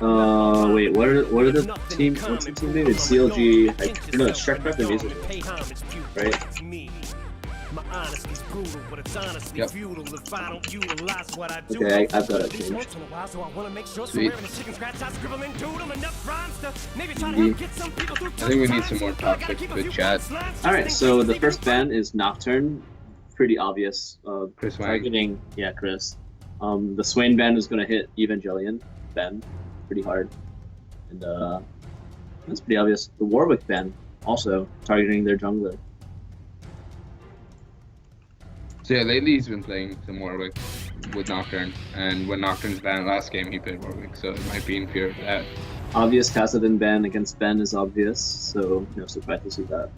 Wait, what are the team? What's the team name? It's CLG. Like, no, it's Shrek Rep and Music, right? Yep. Okay, I've got it changed. Sweet. I think we need some more topics with chat. All right, so the first ban is Nocturne. Pretty obvious. Chris Wang. Targeting, yeah, Chris. The Swain ban is gonna hit Evangelion ban pretty hard, and that's pretty obvious. The Warwick ban also targeting their jungler. So yeah, lately he's been playing some Warwick with Nocturne, and when Nocturne's banned last game, he played Warwick, so it might be in fear of that. Obvious Kassadin ban against Ben is obvious, so no surprise to see that.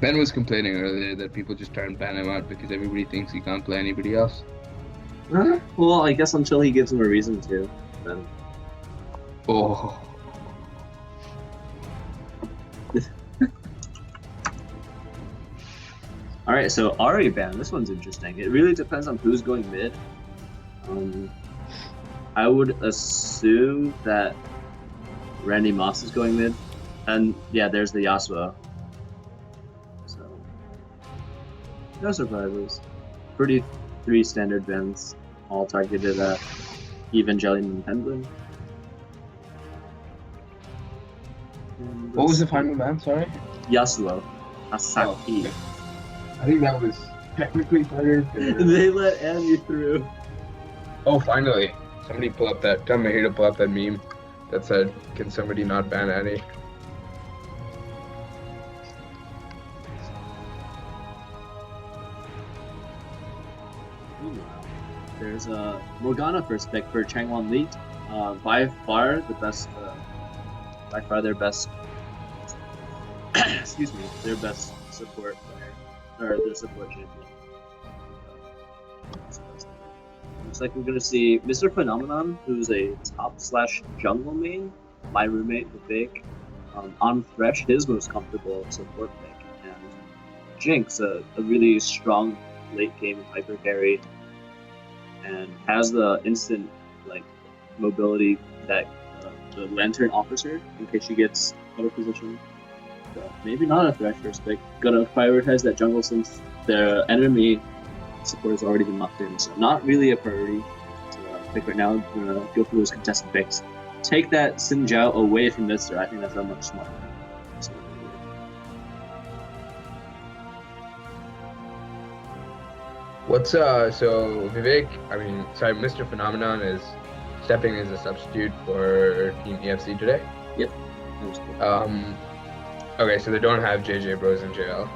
Ben was complaining earlier that people just try and ban him out because everybody thinks he can't play anybody else. Well, I guess until he gives him a reason to, then. Oh. Alright, so Ari ban, this one's interesting. It really depends on who's going mid. I would assume that Randy Moss is going mid. And yeah, there's the Yasuo. So, no surprises. Pretty 3 standard bans, all targeted at Evangelion and Penguin. What was the final ban, sorry? Yasuo. Asaki. Okay. I think that was technically better. They let Annie through. Oh, finally. Somebody pull up that, tell Mahir to pull up that meme that said, can somebody not ban Annie? There's a Morgana first pick for Changwon Lee. By far the best, by far their best, excuse me, their best support player, or their support champion. Looks like we're gonna see Mr. Phenomenon, who's a top/jungle main, my roommate, the Big, on Thresh, his most comfortable support pick, and Jinx, a really strong late game hyper carry, and has the instant like mobility that the Lantern offers her in case she gets out of position. So maybe not a Thresh first pick. Gonna prioritize that jungle since their enemy support has already been locked in, so not really a priority to pick right now. Gonna go for those contested picks. Take that Xin Zhao away from Mister. I think that's a much smarter. What's so Vivek, Mr. Phenomenon is stepping as a substitute for Team E.F.C today? Yep. Okay, so they don't have JJ Bros and JL.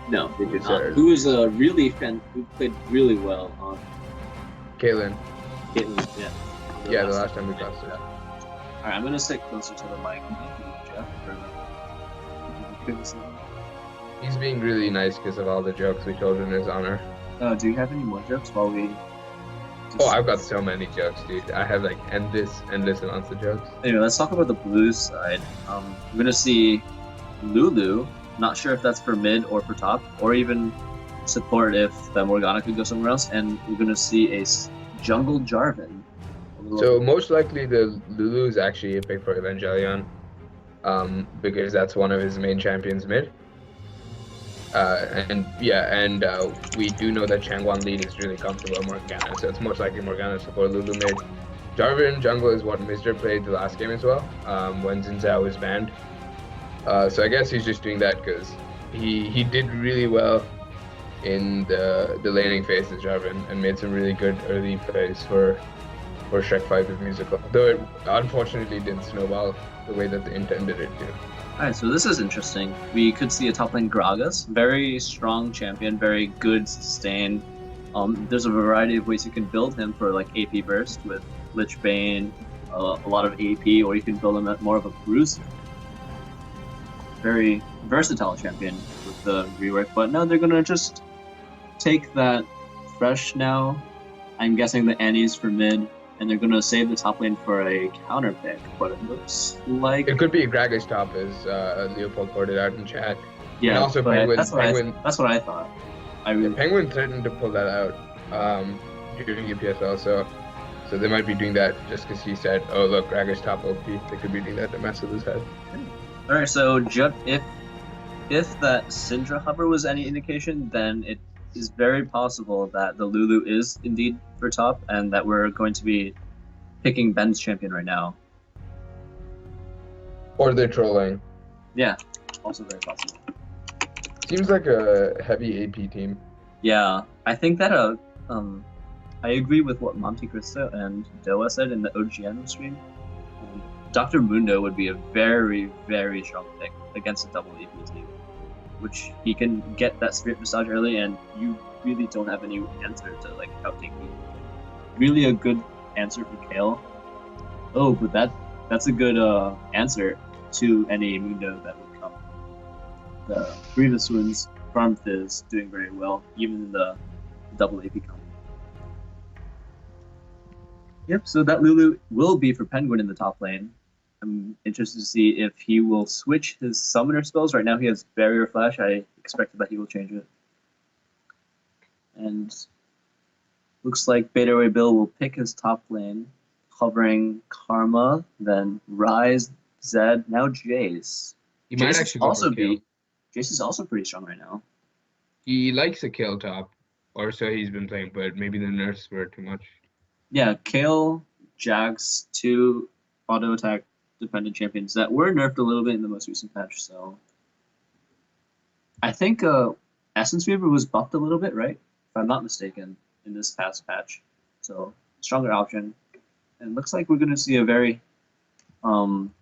No, they do not. Who is a really who played really well on Caitlyn, yeah. The last time we crossed it. Alright, I'm gonna sit closer to the mic. Jeff, He's being really nice because of all the jokes we told in his honor. Do you have any more jokes while we? Oh, I've got so many jokes, dude. I have like endless amounts of jokes. Anyway, let's talk about the blue side. We're gonna see Lulu. Not sure if that's for mid or for top, or even support if the Morgana could go somewhere else. And we're gonna see a jungle Jarvan. So most likely the Lulu is actually a pick for Evangelion, because that's one of his main champions mid. We do know that Changwon Lee is really comfortable with Morgana, so it's most likely Morgana support Lulu mid. Jarvan jungle is what Mr. played the last game as well, when Xin Zhao was banned. So I guess he's just doing that because he did really well in the laning phase of Jarvan and made some really good early plays for Shrek 5 of musical, though it unfortunately didn't snowball the way that they intended it to. Alright, so this is interesting. We could see a top lane Gragas, very strong champion, very good sustain. There's a variety of ways you can build him for like AP burst with Lich Bane, a lot of AP, or you can build him at more of a bruiser. Very versatile champion with the rework, but no, they're gonna just take that fresh now. I'm guessing the Annie's for mid, and they're gonna save the top lane for a counter pick, but it looks like it could be a Gragas top, as Leopold pointed out in chat. Yeah, and also Penguin. That's what I thought. Penguin threatened to pull that out during UPSL, so So they might be doing that just because he said, "Oh look, Ragger's top OP." They could be doing that to mess with his head. All right, so if that Syndra hover was any indication, then it is very possible that the Lulu is indeed for top, and that we're going to be picking Ben's champion right now. Or they're trolling. Yeah, also very possible. Seems like a heavy AP team. Yeah, I think that I agree with what Monte Cristo and Doa said in the OGN stream. Dr. Mundo would be a very, very strong pick against a double AP team, which he can get that Spirit Massage early, and you really don't have any answer to like outtake me. Really a good answer for Kale. Oh, but that's a good answer to any Mundo that would come. The Grievous Wounds Farm is doing very well, even in the double AP comp. Yep, so that Lulu will be for Penguin in the top lane. I'm interested to see if he will switch his summoner spells. Right now he has Barrier Flash. I expected that he will change it. And looks like Beta Ray Bill will pick his top lane, hovering Karma, then Rise, Zed, now Jace. He might actually also be. Jace is also pretty strong right now. He likes a kill top, or so he's been playing, but maybe the nerfs were too much. Yeah, Kale, Jax, two auto attack dependent champions that were nerfed a little bit in the most recent patch. So I think Essence Reaver was buffed a little bit, right? If I'm not mistaken, in this past patch. So stronger option. And looks like we're going to see a very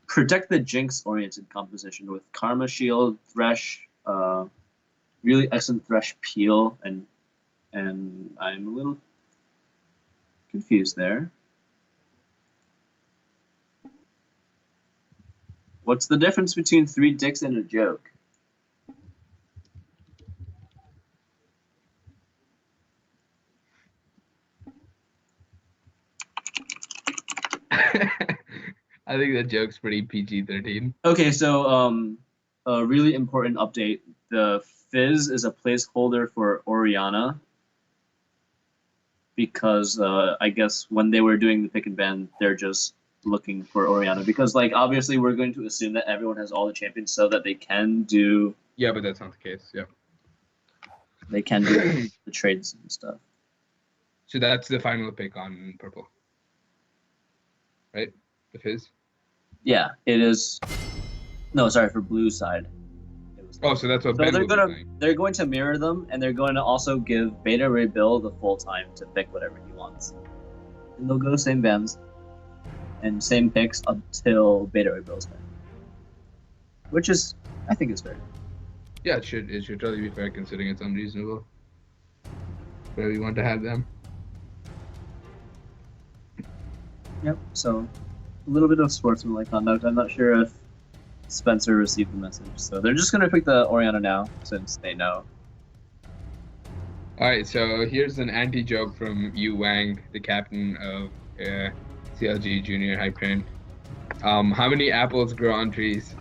protect the Jinx oriented composition with Karma Shield, Thresh, really excellent Thresh Peel, and I'm a little confused there. What's the difference between 3 dicks and a joke? I think that joke's pretty PG-13. Okay, so a really important update. The Fizz is a placeholder for Orianna because I guess when they were doing the pick and ban, they're just looking for Orianna because like obviously we're going to assume that everyone has all the champions so that they can do. Yeah, but that's not the case. Yeah. They can do the trades and stuff. So that's the final pick on purple, right? The Fizz. Yeah, it is. No, sorry, for blue side. Oh, so that's what So Ben will be playing. they're going to mirror them, and they're going to also give Beta Ray Bill the full time to pick whatever he wants. And they'll go same bans and same picks until Beta Ray Bill's ban. Which is, I think, is fair. Yeah, it should totally be fair considering it's unreasonable. Where we want to have them. Yep. So a little bit of sportsmanlike conduct. I'm not sure if Spencer received the message, so they're just gonna pick the Orianna now since they know. All right, so here's an anti-joke from Yu Wang, the captain of CLG Junior Hype Train. How many apples grow on trees?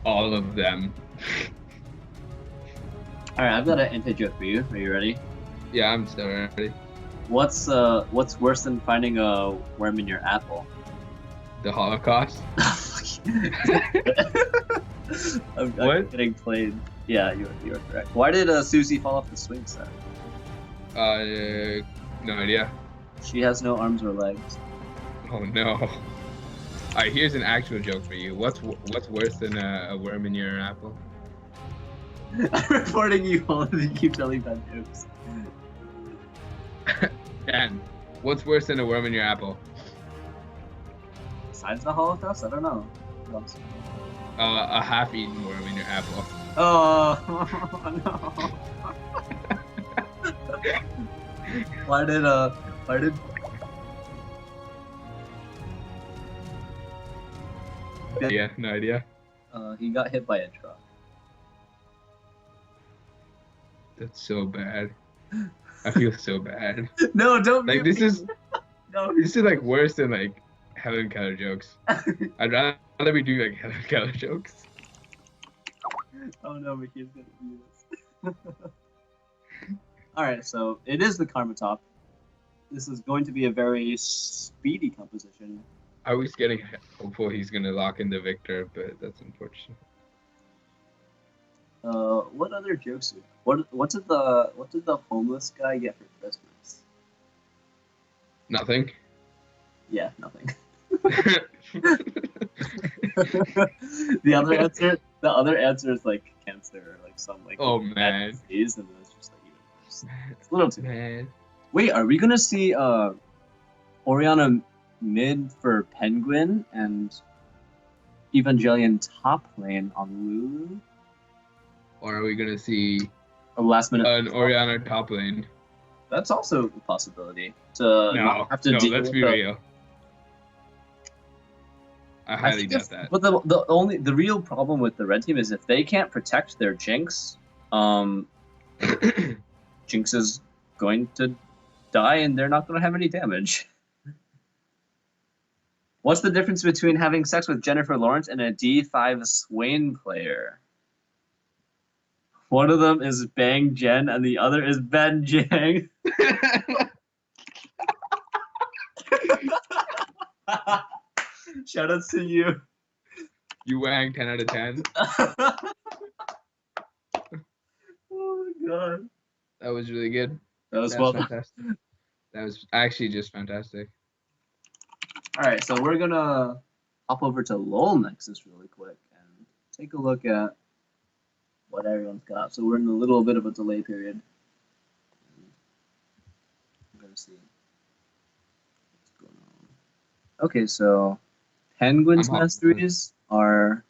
All of them. All right, I've got an anti-joke for you. Are you ready? Yeah, I'm still ready. What's worse than finding a worm in your apple? The Holocaust. I'm What? getting played. Yeah, you're correct. Why did Susie fall off the swing set? No idea. She has no arms or legs. Oh no. All right, here's an actual joke for you. What's worse than a worm in your apple? I'm reporting you all and you keep telling bad jokes. Dan, what's worse than a worm in your apple? Besides the Holocaust, I don't know. A half-eaten worm in your apple. Oh no! Why did Yeah, no idea. he got hit by a truck. That's so bad. I feel so bad. No, don't Like this is no. this is like worse than like Helen Keller jokes. I'd rather we do like Helen Keller jokes. Oh no, Mickey's gonna do this. Alright, so it is the Karma top. this is going to be a very speedy composition. I was getting hopeful he's gonna lock in the victor, but that's unfortunate. What other jokes? What did the homeless guy get for Christmas? Nothing. Yeah, nothing. The other answer is like cancer or like some like Oh, really bad man. disease, and then it's just like even worse. It's a little too. Man. Wait, are we gonna see Oriana mid for Penguin and Evangelion top lane on Lulu? Or are we gonna see A last minute. an Oriana top lane? That's also a possibility to not have to no, deal let's with be real. I highly think doubt that. But the real problem with the red team is if they can't protect their Jinx, Jinx is going to die and they're not going to have any damage. What's the difference between having sex with Jennifer Lawrence and a D5 Swain player? One of them is Bang Jen and the other is Ben Jang. Shout out to you. You wang 10 out of 10. Oh my god. That was really good. That was That's fantastic. That was actually just fantastic. Alright, so we're gonna hop over to LOL Nexus really quick and take a look at what everyone's got. So we're in a little bit of a delay period. I'm gonna see what's going on. Okay, so Penguin's masteries are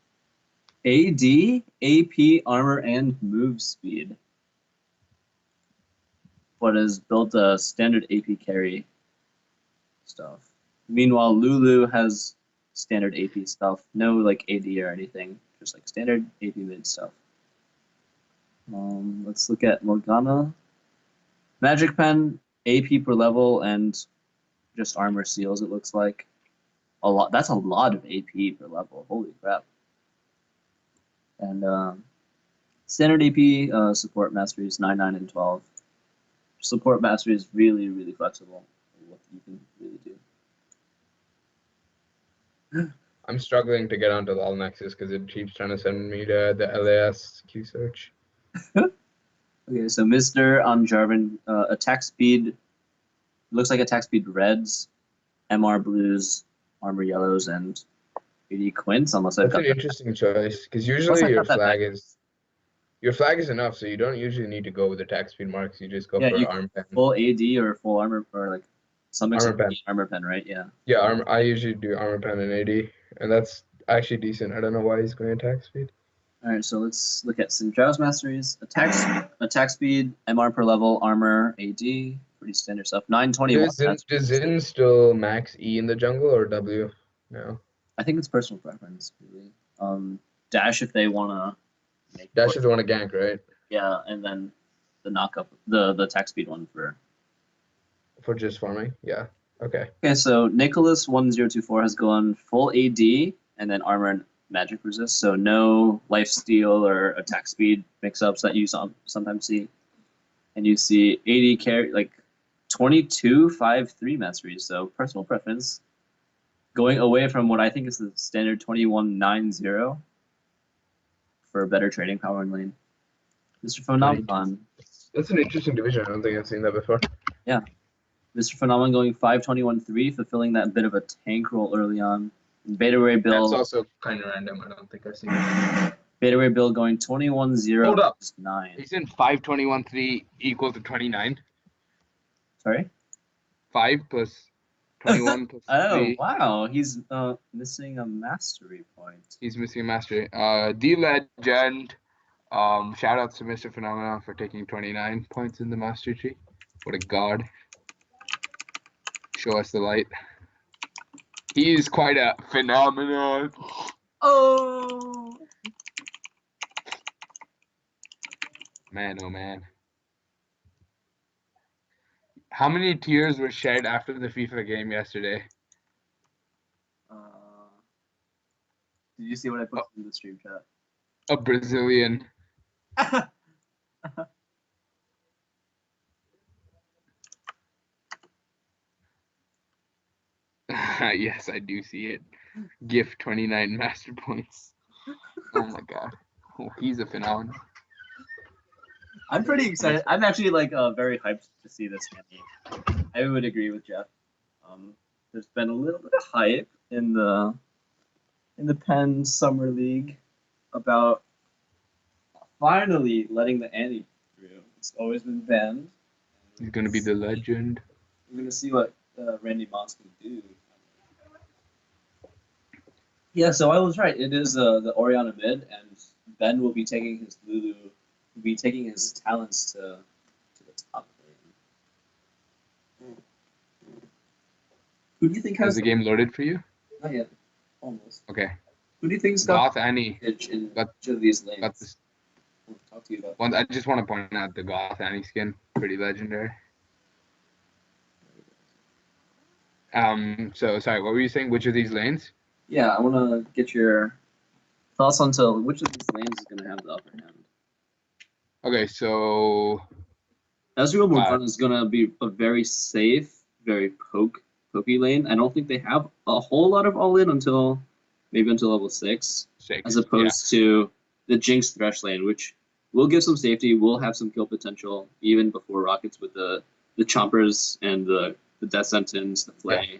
AD, AP, armor, and move speed. What is built a standard AP carry stuff. Meanwhile, Lulu has standard AP stuff, no like AD or anything, just like standard AP mid stuff. Let's look at Morgana. Magic Pen, AP per level, and just armor seals. It looks like a lot. That's a lot of AP per level. Holy crap! And standard AP support masteries 9, 9, and 12. Support mastery is really, really flexible. What you can really do. I'm struggling to get onto LOL Nexus because it keeps trying to send me to the LAS Q search. Okay, so Mr. Jarvan, attack speed looks like attack speed reds, MR blues, armor yellows, and 80 quints. Unless I've That's got an interesting choice because usually your flag is enough, so you don't usually need to go with attack speed marks. You just go for arm pen. Full AD or full armor or like some armor pen, right? Yeah. Yeah, I usually do armor pen and AD, and that's actually decent. I don't know why he's going attack speed. All right, so let's look at St. Giles masteries. Attack speed, MR per level, armor, AD, pretty standard stuff. 921. Does Zin still max E in the jungle or W? No. I think it's personal preference, really. Dash if they wanna Dash if they want to gank, right? Yeah, and then the knockup, the attack speed one for just farming. Yeah. Okay. Okay, so Nicholas 1024 has gone full AD and then armor and magic resist, so no life steal or attack speed mix-ups that you sometimes see. And you see 80 carry like 22-5-3 masteries, so personal preference. Going away from what I think is the standard 21-9-0 for better trading power in lane. Mr. Phenomenon. That's an interesting division. I don't think I've seen that before. Yeah. Mr. Phenomenon going 5-21-3, fulfilling that bit of a tank role early on. Beta Ray Bill. That's also kind of random. I don't think I've seen that. Beta Ray Bill going 21-0. Hold up. 9. Isn't 5-21-3 equal to 29? Sorry? 5 plus 21 plus 3. Oh, wow. He's missing a mastery point. He's missing a mastery. The Legend. Shout out to Mr. Phenomenon for taking 29 points in the mastery tree. What a god. Show us the light. He is quite a phenomenon. Oh! Man, oh man. How many tears were shed after the FIFA game yesterday? Did you see what I posted in the stream chat? A Brazilian. Yes, I do see it. GIF 29 master points. Oh my god. Oh, he's a phenomenon. I'm pretty excited. I'm actually like very hyped to see this Annie. I would agree with Jeff. There's been a little bit of hype in the Penn Summer League about finally letting the Annie through. It's always been banned. He's gonna be the legend. We're gonna see what Randy Moss can do. Yeah, so I was right. It is the Oriana mid, and Ben will be taking his Lulu, will be taking his talents to the top lane. Who do you think Has has the game loaded for you? Not yet, almost. Okay. Who do you think's got Goth Annie. in Got, each of these lanes? got this. We'll talk to you about. One, I just want to point out the Goth Annie skin, pretty legendary. So sorry, what were you saying? Which of these lanes? Yeah, I want to get your thoughts on which of these lanes is going to have the upper hand. Okay, so Ezreal Morgana is going to be a very safe, very pokey lane. I don't think they have a whole lot of all in until level 6, as opposed to the Jinx Thresh lane, which will give some safety, will have some kill potential even before Rockets with the Chompers and the Death Sentence, the Flay. Yeah.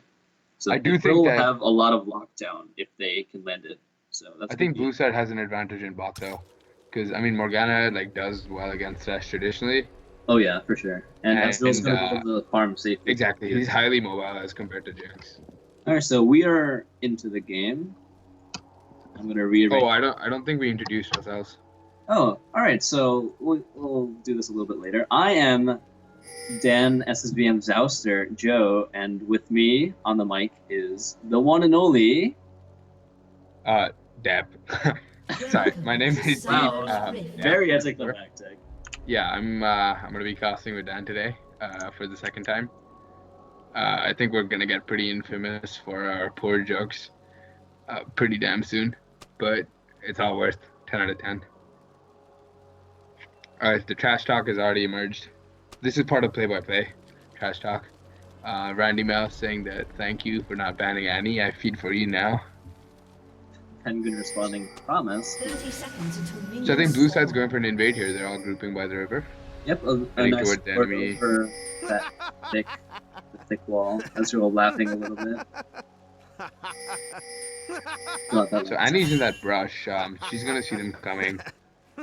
So I do they think will that have a lot of lockdown if they can land it. So that's I think blue side has an advantage in bot though, because I mean Morgana like does well against Thresh traditionally. Oh yeah, for sure. And Ezreal's going to be able to farm safely. Exactly, he's highly mobile as compared to Jinx. All right, so we are into the game. I'm going to rearrange. Oh, I don't think we introduced ourselves. Oh, all right. So we'll do this a little bit later. I am Dan SSBM Zouster Joe, and with me on the mic is the one and only. Deb. Sorry, my name is Wow, very anticlimactic. Yeah, I'm gonna be casting with Dan today, for the second time. I think we're gonna get pretty infamous for our poor jokes, pretty damn soon, but it's all worth 10 out of 10. Alright, the trash talk has already emerged. This is part of play-by-play trash talk. Randy Mouse saying that thank you for not banning Annie. I feed for you now. Penguin responding, promise. 30 seconds until So I think blue side's going for an invade here. They're all grouping by the river. Yep, a Heading nice towards the work enemy. over that thick wall. Ezreal laughing a little bit. So Annie's in that brush. She's gonna see them coming.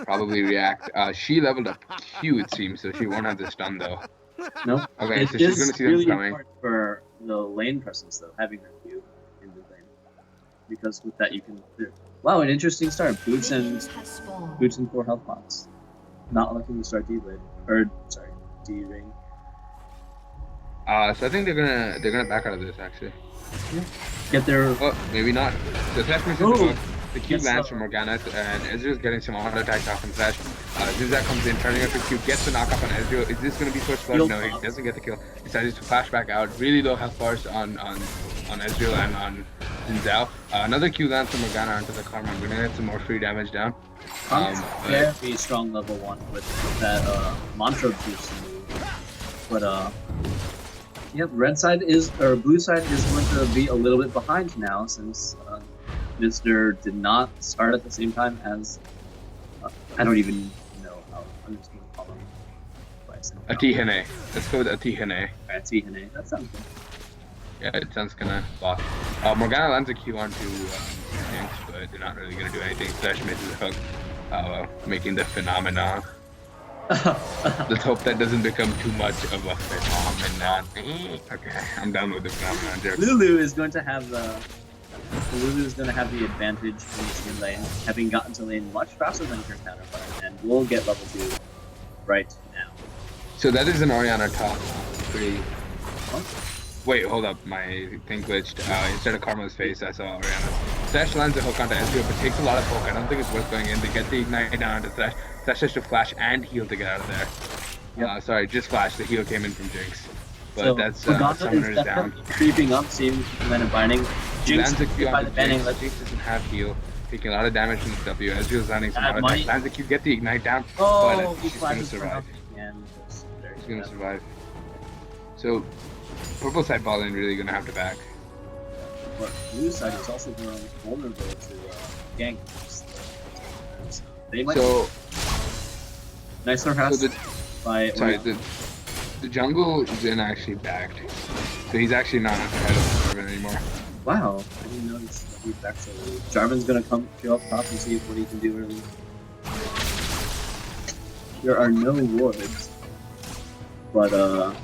Probably react. She leveled up Q, it seems, so she won't have the stun though. Nope. Okay, It so she's is gonna see really them coming. important for the lane presence though, having her Q in the lane, because with that you can clear. Wow, an interesting start. Boots and 4 health pots. Not looking to start D lane D ring. So I think they're gonna back out of this actually. Yeah. Get their. Oh, maybe not. The Thresh misses Ooh. the hook. The Q Yes, lands sir. from Morgana, and Ezreal's getting some auto attacks off from Thresh. Zinza comes in, turning up the Q, gets the knock up on Ezreal. Is this going to be first blood? Field No, he pop. doesn't get the kill. Decides to flash back out. Really low health bars on Ezreal and on Zinzao. Another Q lands from Morgana onto the Karma. We're going to get some more free damage down. Very strong level 1 with that mantra boost move. But yep, blue side is going to be a little bit behind now since Mr. did not start at the same time as I don't even know how I'm just gonna call him Atihane. Let's go with Atihane. Atihane. That sounds good. Yeah, it sounds kinda boss. Morgana lands a Q onto Jinx, but they're not really gonna do anything. Thresh misses the hook, making the phenomenon. Let's hope that doesn't become too much of a phenomenon. Okay, I'm done with the phenomenon jokes. Lulu is going to have the advantage in this mid lane, having gotten to lane much faster than her counterpart, and we'll get level 2 right now. So that is an Oriana top. Pretty. Huh? Wait, hold up. My thing glitched. Instead of Karma's face, I saw Oriana. Thresh lands a hook onto Ezreal, but takes a lot of poke. I don't think it's worth going in. They get the ignite down onto Thresh. Thresh has to flash and heal to get out of there. Yep. Sorry, just flash. The heal came in from Jinx. But So that's Morgana Summoner's is down. definitely creeping up, seeing Command and Binding. Jinx Lands a Q by onto the banning. Jinx. Jinx doesn't have heal. Taking a lot of damage from the W. Ezreal's landing some auto might- attacks. Lands a Q, get the ignite down. Oh, but he she's gonna flashes survive. and He's gonna survive. So, purple side ball lane really gonna have to back. but blue side is also vulnerable to gank. So they might. So Nice harass by. sorry, the jungle isn't actually backed, so he's actually not ahead of Jarvan anymore. Wow, I didn't notice that he's back so early. Jarvan's gonna come chill up top and see what he can do early. There are no wards, but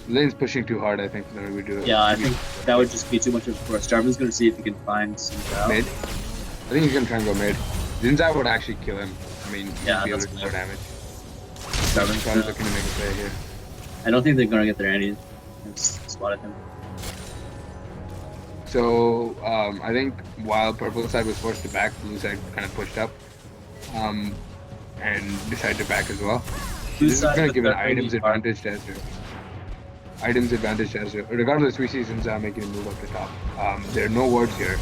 Lane's pushing too hard, I think, for them to do it. yeah, I think that would just be too much of a force. Jarvan's gonna see if he can find some mid. I think he's gonna try and go mid. Zinzai would actually kill him. I mean, Yeah, he'll that's do more fair. damage. Jarvan's Probably gonna, looking to make a play here. I don't think they're gonna get their annies. Spotted him. So I think while purple side was forced to back, blue side kind of pushed up, and decided to back as well. Blue This is side gonna with give an their items early farm. advantage to Ezreal. Items advantage to Ezreal. Regardless, we see Zinzai making a move up the top. There are no wards here,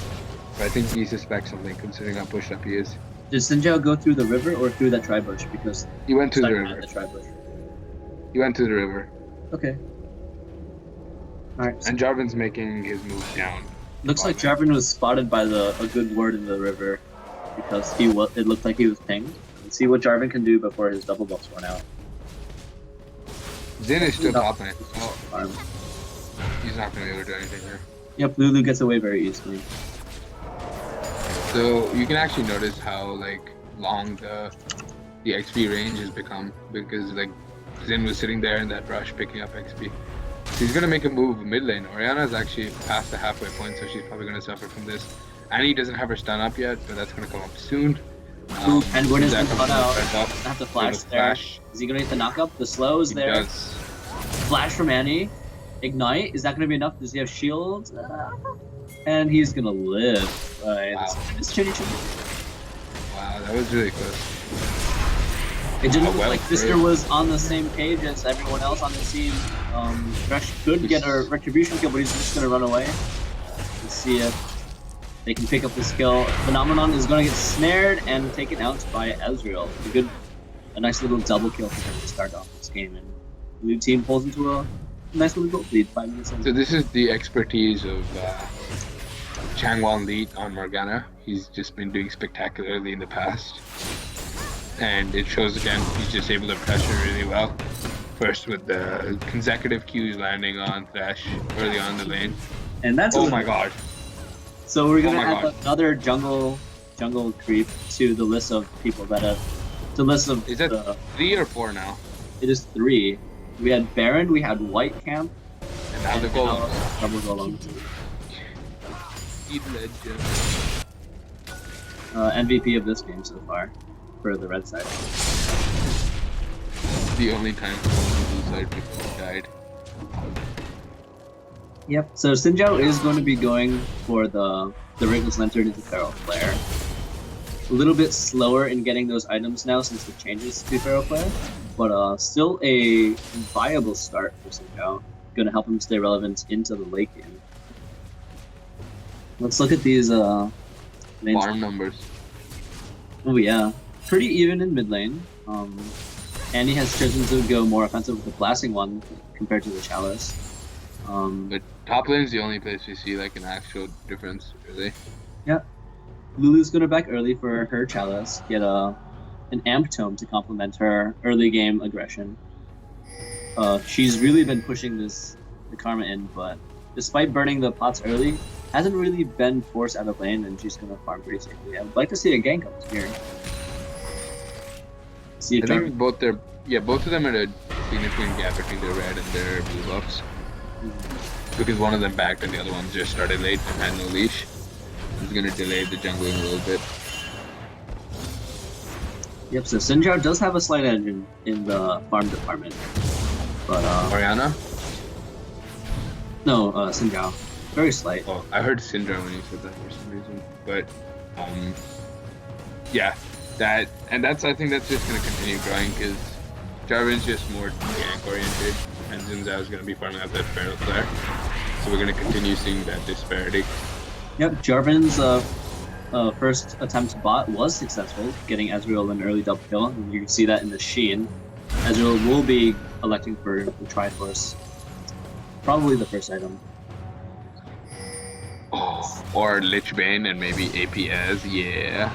but I think he suspects something considering how pushed up he is. Did Sinjao go through the river or through that tri-bush? Because He went to the Sniper had river. the tri-bush. He went to the river. Okay. Alright. And Jarvan's making his move down. Looks like Jarvan was spotted by a good ward in the river because it looked like he was pinged. Let's see what Jarvan can do before his double buffs run out. Zin is still No. top lane. Oh, Farm. he's not gonna be able to do anything here. Yep, Lulu gets away very easily. So you can actually notice how like long the XP range has become because like Zin was sitting there in that rush picking up XP. So he's gonna make a move mid lane. Orianna's actually past the halfway point, so she's probably gonna suffer from this. Annie doesn't have her stun up yet, but that's gonna come up soon. Ooh, and when is That been comes cut out? right up. I have to flash Little there. flash. Is he gonna get the knockup? The slow is He there. does. Flash from Annie. Ignite. Is that gonna be enough? Does he have shield? And he's gonna live. Wow. It's chitty chitty. Wow, that was really close. It didn't Wow, look well like played. Mr. was on the same page as everyone else on the team. Thresh could get a retribution kill, but he's just gonna run away. Let's see if they can pick up the skill. Phenomenon is gonna get snared and taken out by Ezreal. A nice little double kill for him to start off this game, and the blue team pulls into a nice little gold lead, 5 minutes in. So this is the expertise of Changwon Lee on Morgana. He's just been doing spectacularly in the past. And it shows again, he's just able to pressure really well. First with the consecutive Qs landing on Thresh early on in the lane. And that's Oh my god. So we're gonna Oh my add God. another jungle creep to the list of people that have. The list of Is that 3 or 4 now? it is 3. We had Baron, we had White Camp, And now the and goal. now double golem. MVP of this game so far for the red side. The only time the blue side people died. Yep. So Sinjao is going to be going for the Wrigless Lantern into Feral Flare. A little bit slower in getting those items now since the changes to Feral Flare, but still a viable start for Sinjao. Going to help him stay relevant into the late game. Let's look at these lanes. Farm numbers. Oh yeah, pretty even in mid lane. Annie has chosen to go more offensive with the blasting one compared to the chalice. But top lane is the only place we see like an actual difference, really. Yeah, Lulu's gonna back early for her chalice, get an amp tome to complement her early game aggression. She's really been pushing the karma in, but despite burning the pots early, hasn't really been forced out of lane, and she's gonna farm pretty safely. I would like to see a gank up here. See I if think both of them are a significant gap between their red and their blue buffs. Because one of them backed and the other one just started late and had no leash. It's gonna delay the jungling a little bit. Yep, so Sinjao does have a slight edge in the farm department. But Orianna? no, Sinjao. Very slight. Oh, I heard Syndra when you said that for some reason. But yeah, I think that's just gonna continue growing because Jarvan's just more gank oriented and Zinzao is gonna be farming out that Feral Flare. So we're gonna continue seeing that disparity. Yep, Jarvan's first attempt bot was successful, getting Ezreal an early double kill. And you can see that in the Sheen. Ezreal will be electing for the Triforce. Probably the first item. Oh, or Lich Bane and maybe APS, yeah.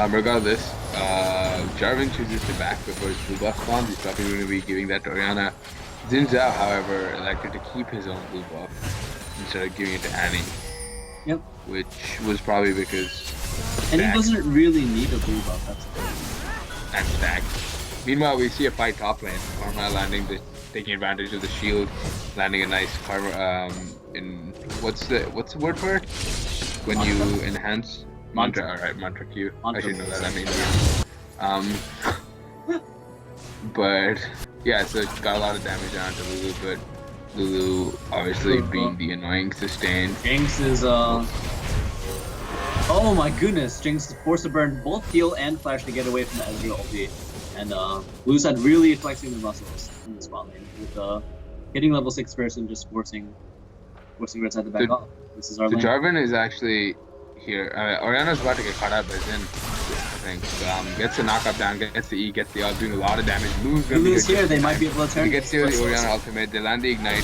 Regardless, Jarvan chooses to back before his blue buff spawns. He's probably going to be giving that to Orianna. Xin Zhao, however, elected to keep his own blue buff instead of giving it to Annie. Yep. Which was probably because. And he doesn't really need a blue buff, that's the thing. And stack. Meanwhile, we see a fight top lane. Karma taking advantage of the shield, landing a nice Karma. In what's the word for it? When you enhance. Mantra, alright, Mantra Q. I should know that. I mean, but yeah, so it got a lot of damage onto Lulu, but Lulu obviously being the annoying sustain. Jinx is oh my goodness, Jinx forced to burn both heal and flash to get away from the Ezreal ulti. And blue side really flexing their muscles in this spot lane with hitting level 6 first and just forcing red side to back off. This is our lane. Jarvan is actually here. Orianna's about to get caught up by Xin, I think. Gets the knockup down, gets the E, gets the ult, doing a lot of damage. Lulu's here, they might be able to turn. He gets the Orianna ultimate, they land the ignite.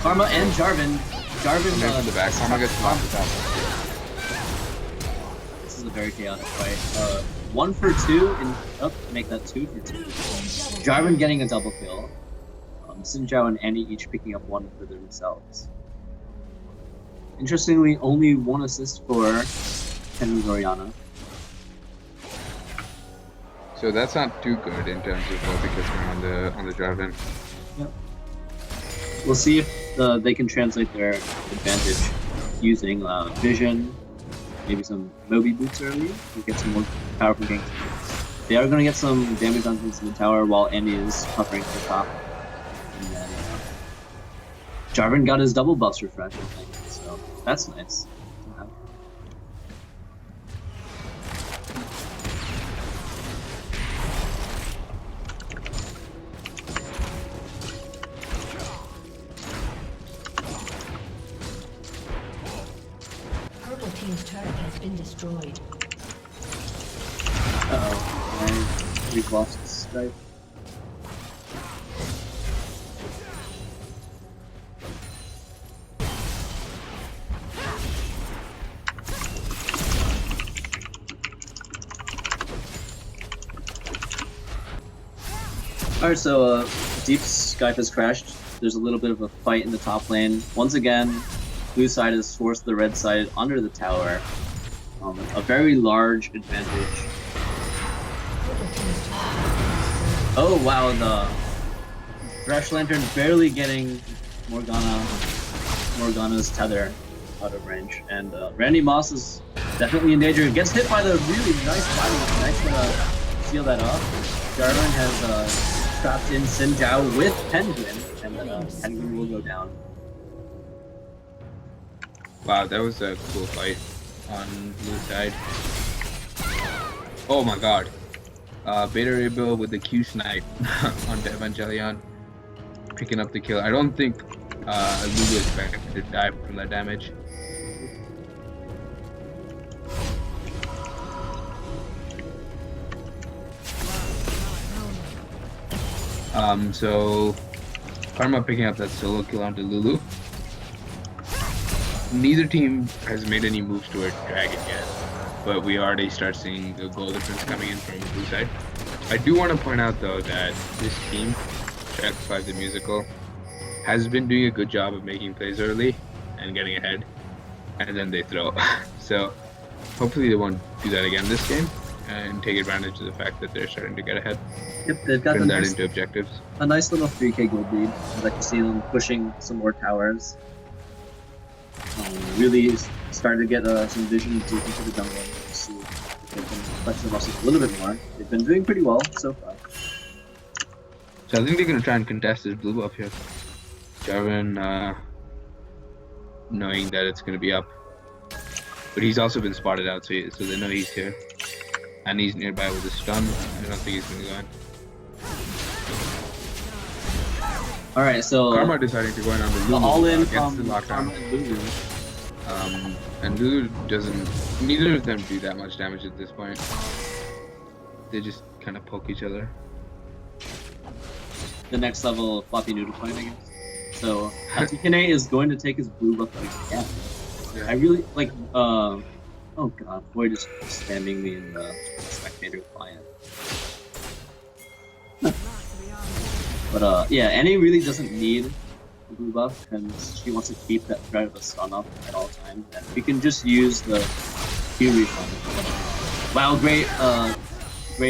Karma and Jarvan. Jarvan from the back. Karma gets off the top. This is a very chaotic fight. 1 for 2 and make that 2 for 2. Jarvan getting a double kill. Xin Zhao and Annie each picking up 1 for themselves. Interestingly, only 1 assist for Henry's Orianna. So that's not too good in terms of because we're on the Jarvan. Yep. We'll see if they can translate their advantage using vision, maybe some Moby boots early to get some more powerful ganks. They are going to get some damage onto the tower while Andy is hovering to the top. And then Jarvan got his double buffs refreshed, I think. So that's nice to have. Purple team's turret has been destroyed. Uh-oh. We've lost Skype. Alright, so Deep Skype has crashed. There's a little bit of a fight in the top lane. Once again, blue side has forced the red side under the tower. A very large advantage. Oh wow, the Thresh Lantern barely getting Morgana's tether out of range. And Randy Moss is definitely in danger. Gets hit by the really nice body. Nice to seal that off. Jarvan has trapped in Xin Zhao with Penguin, and Penguin will go down. Wow, that was a cool fight on blue side. Oh my god. Beta Rebuild with the Q snipe on the Evangelion, picking up the kill. I don't think Lulu expected to die from that damage. So Karma picking up that solo kill onto Lulu. Neither team has made any moves toward Dragon yet, but we already start seeing the goal difference coming in from the blue side. I do want to point out though that this team, Shrek 5 the musical, has been doing a good job of making plays early and getting ahead, and then they throw. So hopefully they won't do that again this game and take advantage of the fact that they're starting to get ahead. Yep, they've got turn that into objectives. A nice little 3k gold lead. I'd like to see them pushing some more towers. Really starting to get some vision deep into the jungle. See if they can flex their muscles a little bit more. They've been doing pretty well so far. So I think they're going to try and contest this blue buff here. Jarvan knowing that it's going to be up. But he's also been spotted out, so they know he's here. And he's nearby with a stun. I don't think he's going to go in. Alright, so Karma deciding to go in on the Lulu. All-in gets the lockdown. And Lulu doesn't... Neither of them do that much damage at this point. They just kind of poke each other. The next level floppy noodle fight, I guess. So Atikane is going to take his blue buff again. Yeah. I really like. Oh god, boy, just spamming me in the spectator client. But yeah, Annie really doesn't need the blue buff because she wants to keep that threat of a stun up at all times, and we can just use the Q refund. Wow, great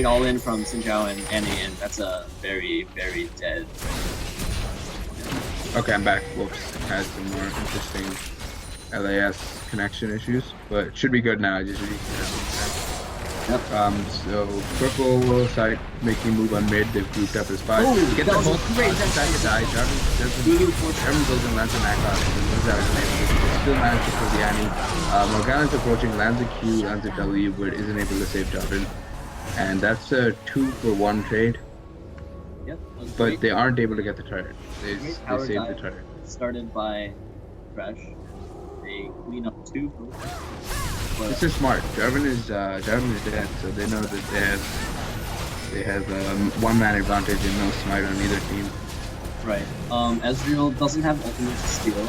all in from Xinjiao and Annie, and that's a very, very dead. Okay, I'm back. Whoops, had some more interesting LAS connection issues, but it should be good now. I just Yep. So purple side making move on mid. They've grouped up as 5. Oh, Get that the was whole great. second die. Jarvan Really fortunate. goes and lands an Akon and moves out of the name. Still managed to kill the Annie. Morgana's approaching, lands a Q, lands a W, but isn't able to save Jarvan. And that's a 2-for-1 trade. Yep. But they aren't able to get the turret. They Great saved power the dive turret. started by Fresh. They clean up 2. This is smart. Jarvan is dead, so they know that they have one-man advantage and no smite on either team. Right. Ezreal doesn't have ultimate to steal.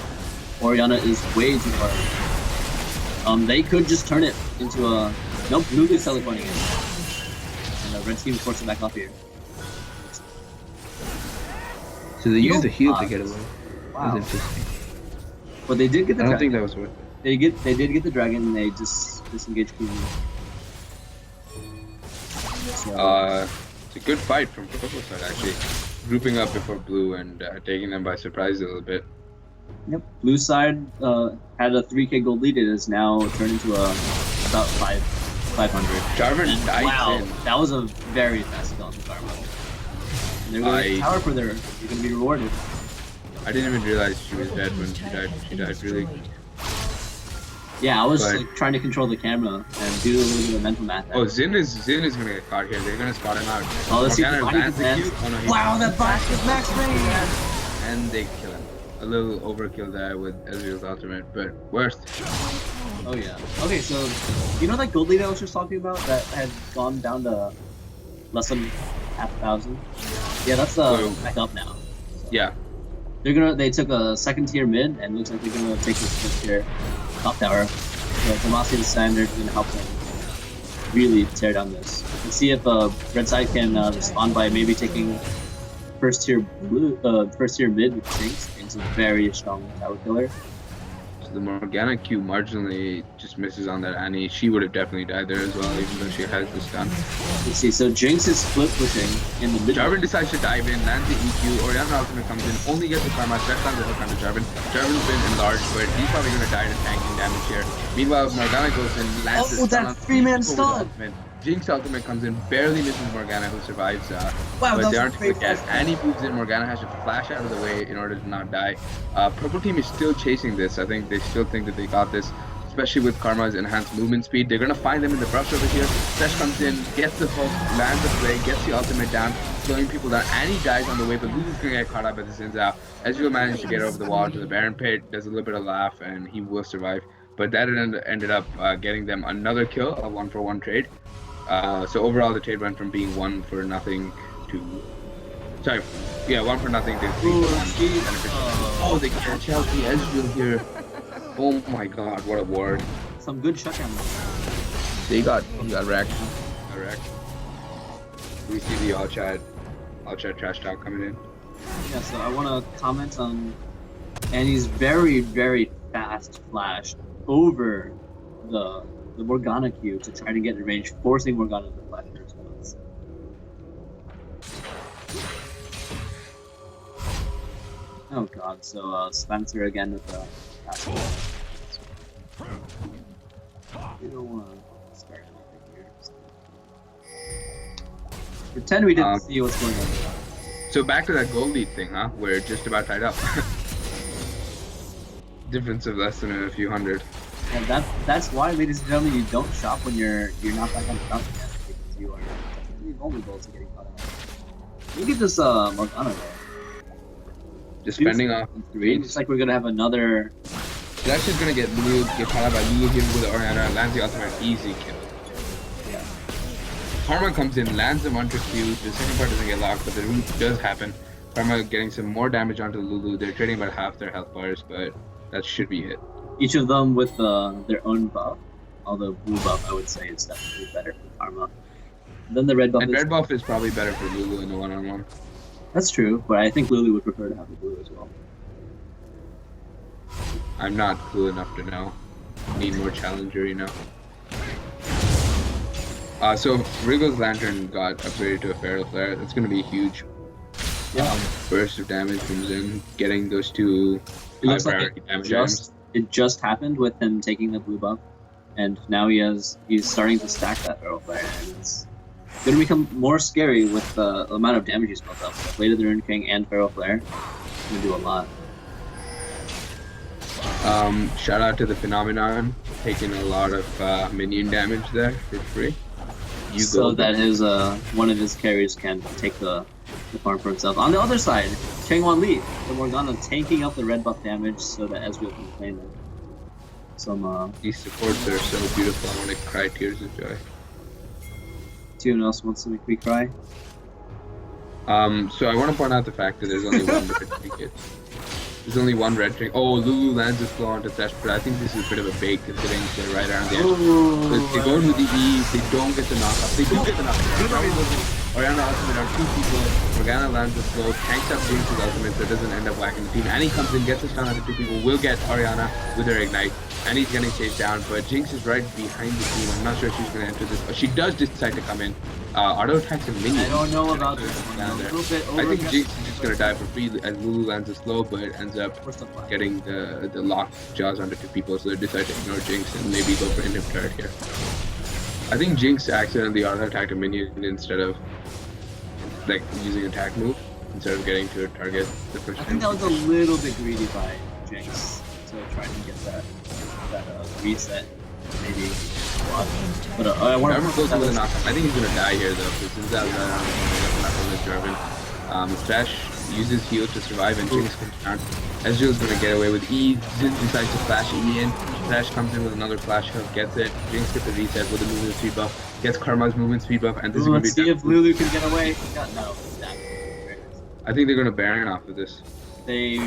Orianna is way too far. They could just turn it into a nope. Lulu's teleporting in, and the red team forcing back up here. So they used the heal to get away. Wow. That's interesting. But they did get the. I don't dragon. think that was worth it. They did get the dragon, and they just disengaged Queen. So, It's a good fight from purple side actually, grouping up before blue and taking them by surprise a little bit. yep. Blue side had a 3K gold lead. It is now turned into about 500. Jarvan dives Wow, in. that was a very fast kill on the Karma. And they're going to power for their. You're going to be rewarded. I didn't even realize she was dead when she died. She died really. Yeah, I was But- like, trying to control the camera and do a little bit of mental math. Oh, Zin is gonna get caught here. They're gonna spot him out. Oh, let's see if Morgana the lands the body Q. Oh, no, he- Wow, that box is max range! And they kill him. A little overkill there with Ezreal's ultimate, but worth. Oh yeah. Okay, so you know that gold lead I was just talking about that had gone down to less than 500? Yeah, that's back up now. Yeah. They took a second tier mid and looks like they're gonna take this first tier top tower. So Tomasi the standard is gonna help them really tear down this. Let's see if red side can respond by maybe taking first tier mid with Jinx into very strong tower killer. So the Morgana Q marginally just misses on that Annie. She would have definitely died there as well, even though she has the stun. Let's see, so Jinx is split pushing in the mid. Jarvan decides to dive in, lands the EQ, Orianna ultimate comes in, only gets the karma, stretch on the hook onto Jarvan. Jarvan's been enlarged, but he's probably gonna die to tanking damage here. Meanwhile, Morgana goes in, lands the stun on that 3-man Jinx stun! ultimate. Jinx ultimate comes in, barely misses Morgana, who survives. Wow, but that they was aren't a great quick as flash. Annie moves in, Morgana has to flash out of the way in order to not die. Purple team is still chasing this. I think they still think that they got this, especially with Karma's enhanced movement speed. They're gonna find them in the brush over here. Fresh comes in, gets the hook, lands the play, gets the ultimate down, slowing people down. Annie dies on the way, but Lulu's gonna get caught up by the Zinzao. Ezreal manages to get over the wall to the Baron pit, does a little bit of laugh, and he will survive. But that ended up getting them another kill, a 1-for-1 trade. So overall, the trade went from being 1-for-0 to 1-for-0 to 3-for-1. Oh, they catch out the Ezreal here. Oh my god, what a ward. Some good shutdown. He got wrecked. We see the all chat trash talk coming in. Yeah, so I want to comment on Annie's very, very fast flash over the Morgana Q to try to get in range, forcing Morgana to flash her response. Oh god, so Spencer again with the fast ball. We don't want to start anything here. So. Pretend we didn't see what's going on. So back to that gold lead thing, huh? We're just about tied up. Difference of less than a few hundred. And that's why, ladies and gentlemen, you don't shop when you're not back on the top yet, because you are really vulnerable to getting caught out. Look at this Morgana though. Just fending off. Looks like we're gonna have another. That's just gonna get caught out by Lulu here with Orianna, lands the ultimate, easy kill. Yeah. Karma comes in, lands the 1-for-Q, the second part doesn't get locked, but the root does happen. Karma getting some more damage onto Lulu. They're trading about half their health bars, but that should be it. Each of them with their own buff. Although blue buff, I would say, is definitely better for Karma. Then the red buff And is... red buff is probably better for Lulu in a one-on-one. That's true, but I think Lulu would prefer to have the blue as well. I'm not cool enough to know. Need more challenger, you know. So Wriggle's Lantern got upgraded to a Feral Flare. That's going to be huge. Yeah. Burst of damage from Zin, getting those two It looks like priority damage items. it just happened with him taking the blue buff, and now he's starting to stack that Feral Flare, and it's going to become more scary with the amount of damage he's built up. Blade of the Rune King and Feral Flare. It's going to do a lot. Shout out to the Phenomenon, taking a lot of minion damage there for free. So that his one of his carriers can take the farm for himself. On the other side, Changwon Li, the Morgana, tanking up the red buff damage so that Ezreal can claim it. Some These supports are so beautiful. I want to cry tears of joy. Anyone else wants to make me cry? So I want to point out the fact that there's only one red trinket. There's only one red trinket. Oh, Lulu lands a slow onto Thresh, but I think this is a bit of a bait considering they're right around the edge. But they go into the E, they don't get the knockup. They do get the knockup. Orianna ultimate on two people. Morgana lands a slow, tanks up Jinx's ultimate so it doesn't end up whacking the team. And he comes in, gets a stun on the two people, will get Orianna with her ignite. And he's getting chased down, but Jinx is right behind the team. I'm not sure if she's going to enter this. She does decide to come in. Auto attacks a minion. I don't know about this one. Down there. I think Jinx is just going to die for free as Lulu lands a slow, but ends up getting the locked jaws onto two people, so they decide to ignore Jinx and maybe go for inhib turret here. I think Jinx accidentally auto attacked a minion instead of like using attack move instead of getting to a target the first I think that was a little bit greedy by Jinx to try to get that reset, maybe. But I want to. I think he's gonna die here though. Since that was Jarvan. Thresh uses heal to survive and Jinx comes down. Ezreal's gonna get away with E. Zin decides to flash E in. Thresh comes in with another flash hook, gets it. Jinx gets a reset with a movement speed buff. Gets Karma's movement speed buff, and this is gonna be. Let's see if Lulu can get away. No. I think they're gonna Baron off of this. They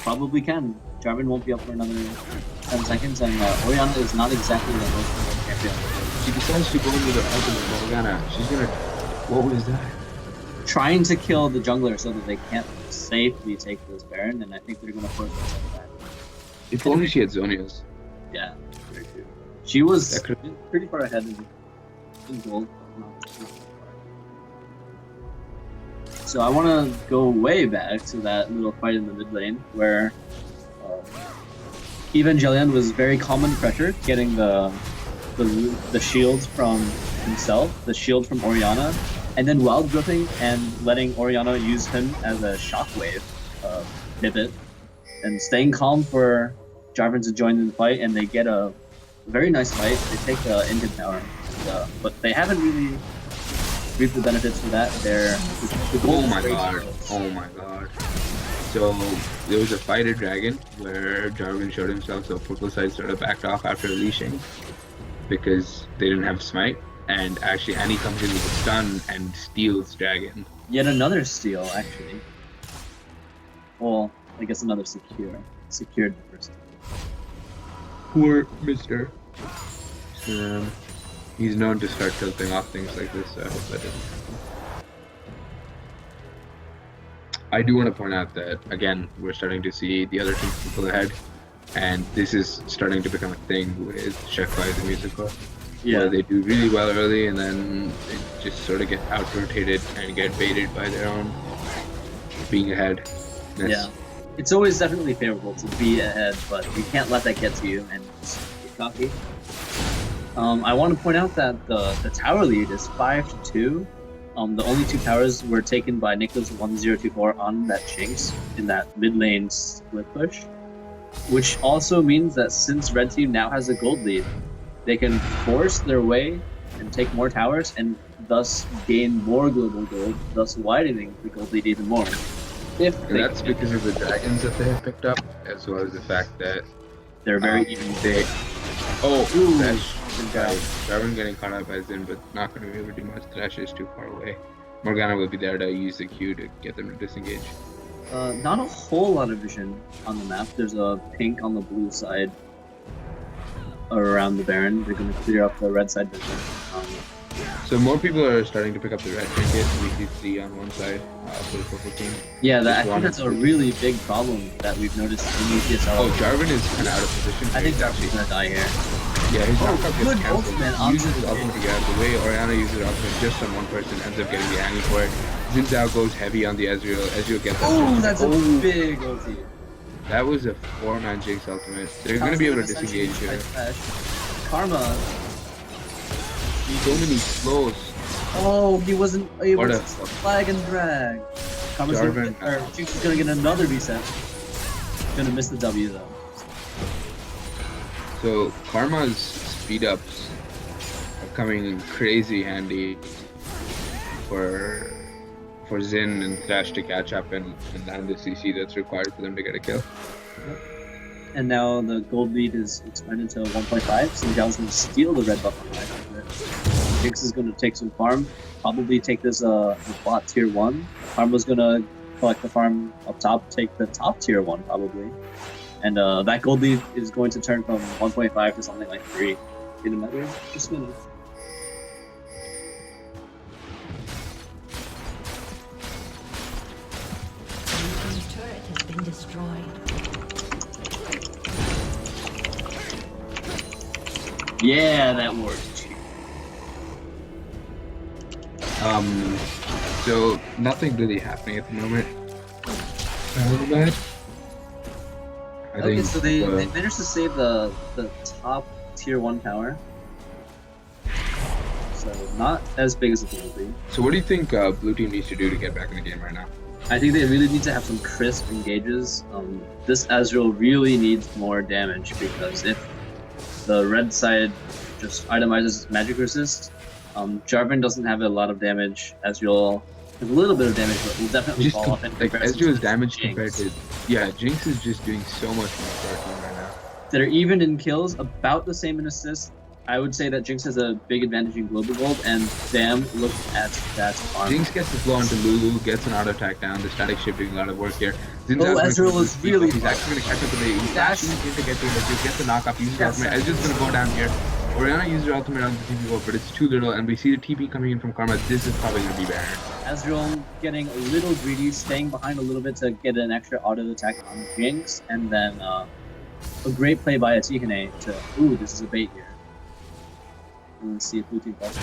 probably can. Jarvan won't be up for another 10 seconds, and Orianna is not exactly the most important champion. She decides to go into the ultimate Morgana. She's gonna. What was that? Trying to kill the jungler so that they can't safely take this Baron, and I think they're gonna force themselves back. If only she had Zonias. Yeah, very true. She was pretty far ahead in gold. So I want to go way back to that little fight in the mid lane where Evangelion was very calm under pressure, getting the shields from himself, the shield from Orianna, and then wild gripping and letting Orianna use him as a shockwave pivot, and staying calm for Jarvan to join in the fight, and they get a very nice fight. They take the Indian tower, but they haven't really reaped the benefits for that. Oh my god. So there was a fighter dragon where Jarvan showed himself, so purple side sort of backed off after leashing because they didn't have smite, and actually Annie comes in with a stun and steals dragon. Yet another steal, actually. Well, I guess another secured the first. Poor Mister. He's known to start tilting off things like this, so I hope that doesn't happen. I do want to point out that, again, we're starting to see the other teams pull ahead, and this is starting to become a thing with Shrek the musical. Yeah, they do really well early, and then they just sort of get out-rotated and get baited by their own being ahead. Yeah, it's always definitely favorable to be ahead, but you can't let that get to you and just get cocky. I want to point out that the tower lead is 5-2. The only two towers were taken by Nicholas 1024 on that Jinx in that mid lane split push, which also means that since Red Team now has a gold lead, they can force their way and take more towers and thus gain more global gold, thus widening the gold lead even more. And that's because of the dragons that they have picked up, as well as the fact that they're very even. Thresh. Jarvan getting caught up as in, but not going to be able to do much. Thresh is too far away. Morgana will be there to use the Q to get them to disengage. Not a whole lot of vision on the map. There's a pink on the blue side around the Baron. They're going to clear up the red side vision. So more people are starting to pick up the red trinket. We see 3 on one side for the purple team. Yeah, I think that's a really big problem that we've noticed in UPSL. Oh, Jarvan is kind of out of position. I think Jarvan's going to die here. Yeah, his knockup good gets cancelled. ultimate He uses his ultimate to get out of the way. Orianna uses her ultimate just on one person, ends up getting the hanging for it. Xin Zhao goes heavy on the Ezreal. Ezreal gets that. Oh, that's a big ulti. That was a 4-man Jinx ultimate. They're going to be able to disengage here. Karma. So many slows. Oh, he wasn't able What to a- flag and drag. Karma's Jarvan. Jinx is going to get another reset. Going to miss the W though. So Karma's speed ups are coming in crazy handy for Xin and Thresh to catch up and land the CC that's required for them to get a kill. And now the gold lead is expanded to 1.5, so Zhao's going to steal the red buff on right. Jinx is going to take some farm, probably take this bot tier 1. Karma's going to collect the farm up top, take the top tier 1 probably. And that gold lead is going to turn from 1.5 to something like 3 in a matter of just minutes. His turret has been destroyed. Yeah, that worked. So nothing really happening at the moment. I Okay, think so they managed to save the top tier 1 tower. So not as big as it will be. So what do you think blue team needs to do to get back in the game right now? I think they really need to have some crisp engages. This Ezreal really needs more damage because if the red side just itemizes magic resist, Jarvan doesn't have a lot of damage. Ezreal has a little bit of damage, but will definitely Just fall off in like comparison Ezreal's to damage Jinx. compared to Jinx is just doing so much more for our team right now. They're even in kills, about the same in assists. I would say that Jinx has a big advantage in global gold, and damn, look at that farm. Jinx gets the flow onto Lulu, gets an auto attack down. The static shift doing a lot of work here. Ezreal is really He's actually going to catch up with the dashing in to get to it. Gets the knockup, uses the ultimate. Ezreal's going to go down here. Orianna used her ultimate on the TP goal, but it's too little, and we see the TP coming in from Karma. This is probably going to be Baron. Ezreal getting a little greedy, staying behind a little bit to get an extra auto attack on Jinx, and then a great play by Atihane to, ooh, this is a bait here. Let's see if blue team falls.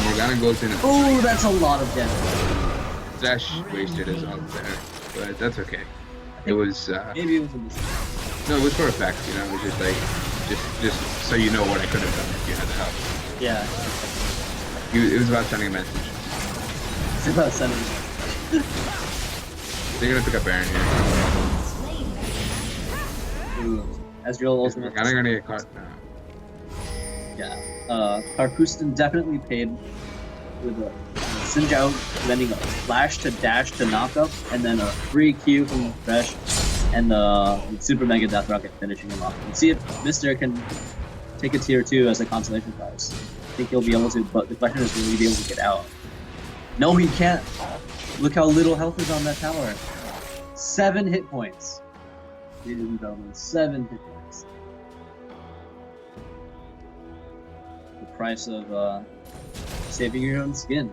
Morgana goes in. Ooh, that's a lot of damage. Thresh wasted his ult there, but that's okay. It was Maybe it was a mistake. no, it was for effect. You know, it was just like just so you know what I could have done if you had the help. Yeah. It was about sending a message. It's about sending. They're gonna pick up Baron here. Ooh, Ezreal Is ultimate. Morgana gonna get caught? No. Yeah. Karpustin definitely paid with a Xin Zhao landing a flash to dash to knock up, and then a free Q from Thresh, and the super mega death rocket finishing him off. Let's see if Mister can take a tier 2 as a consolation prize. I think he'll be able to, but the question is, will he be able to get out? No, he can't. Look how little health is on that tower. 7 hit points. Ladies and gentlemen, 7 hit points. The price of saving your own skin.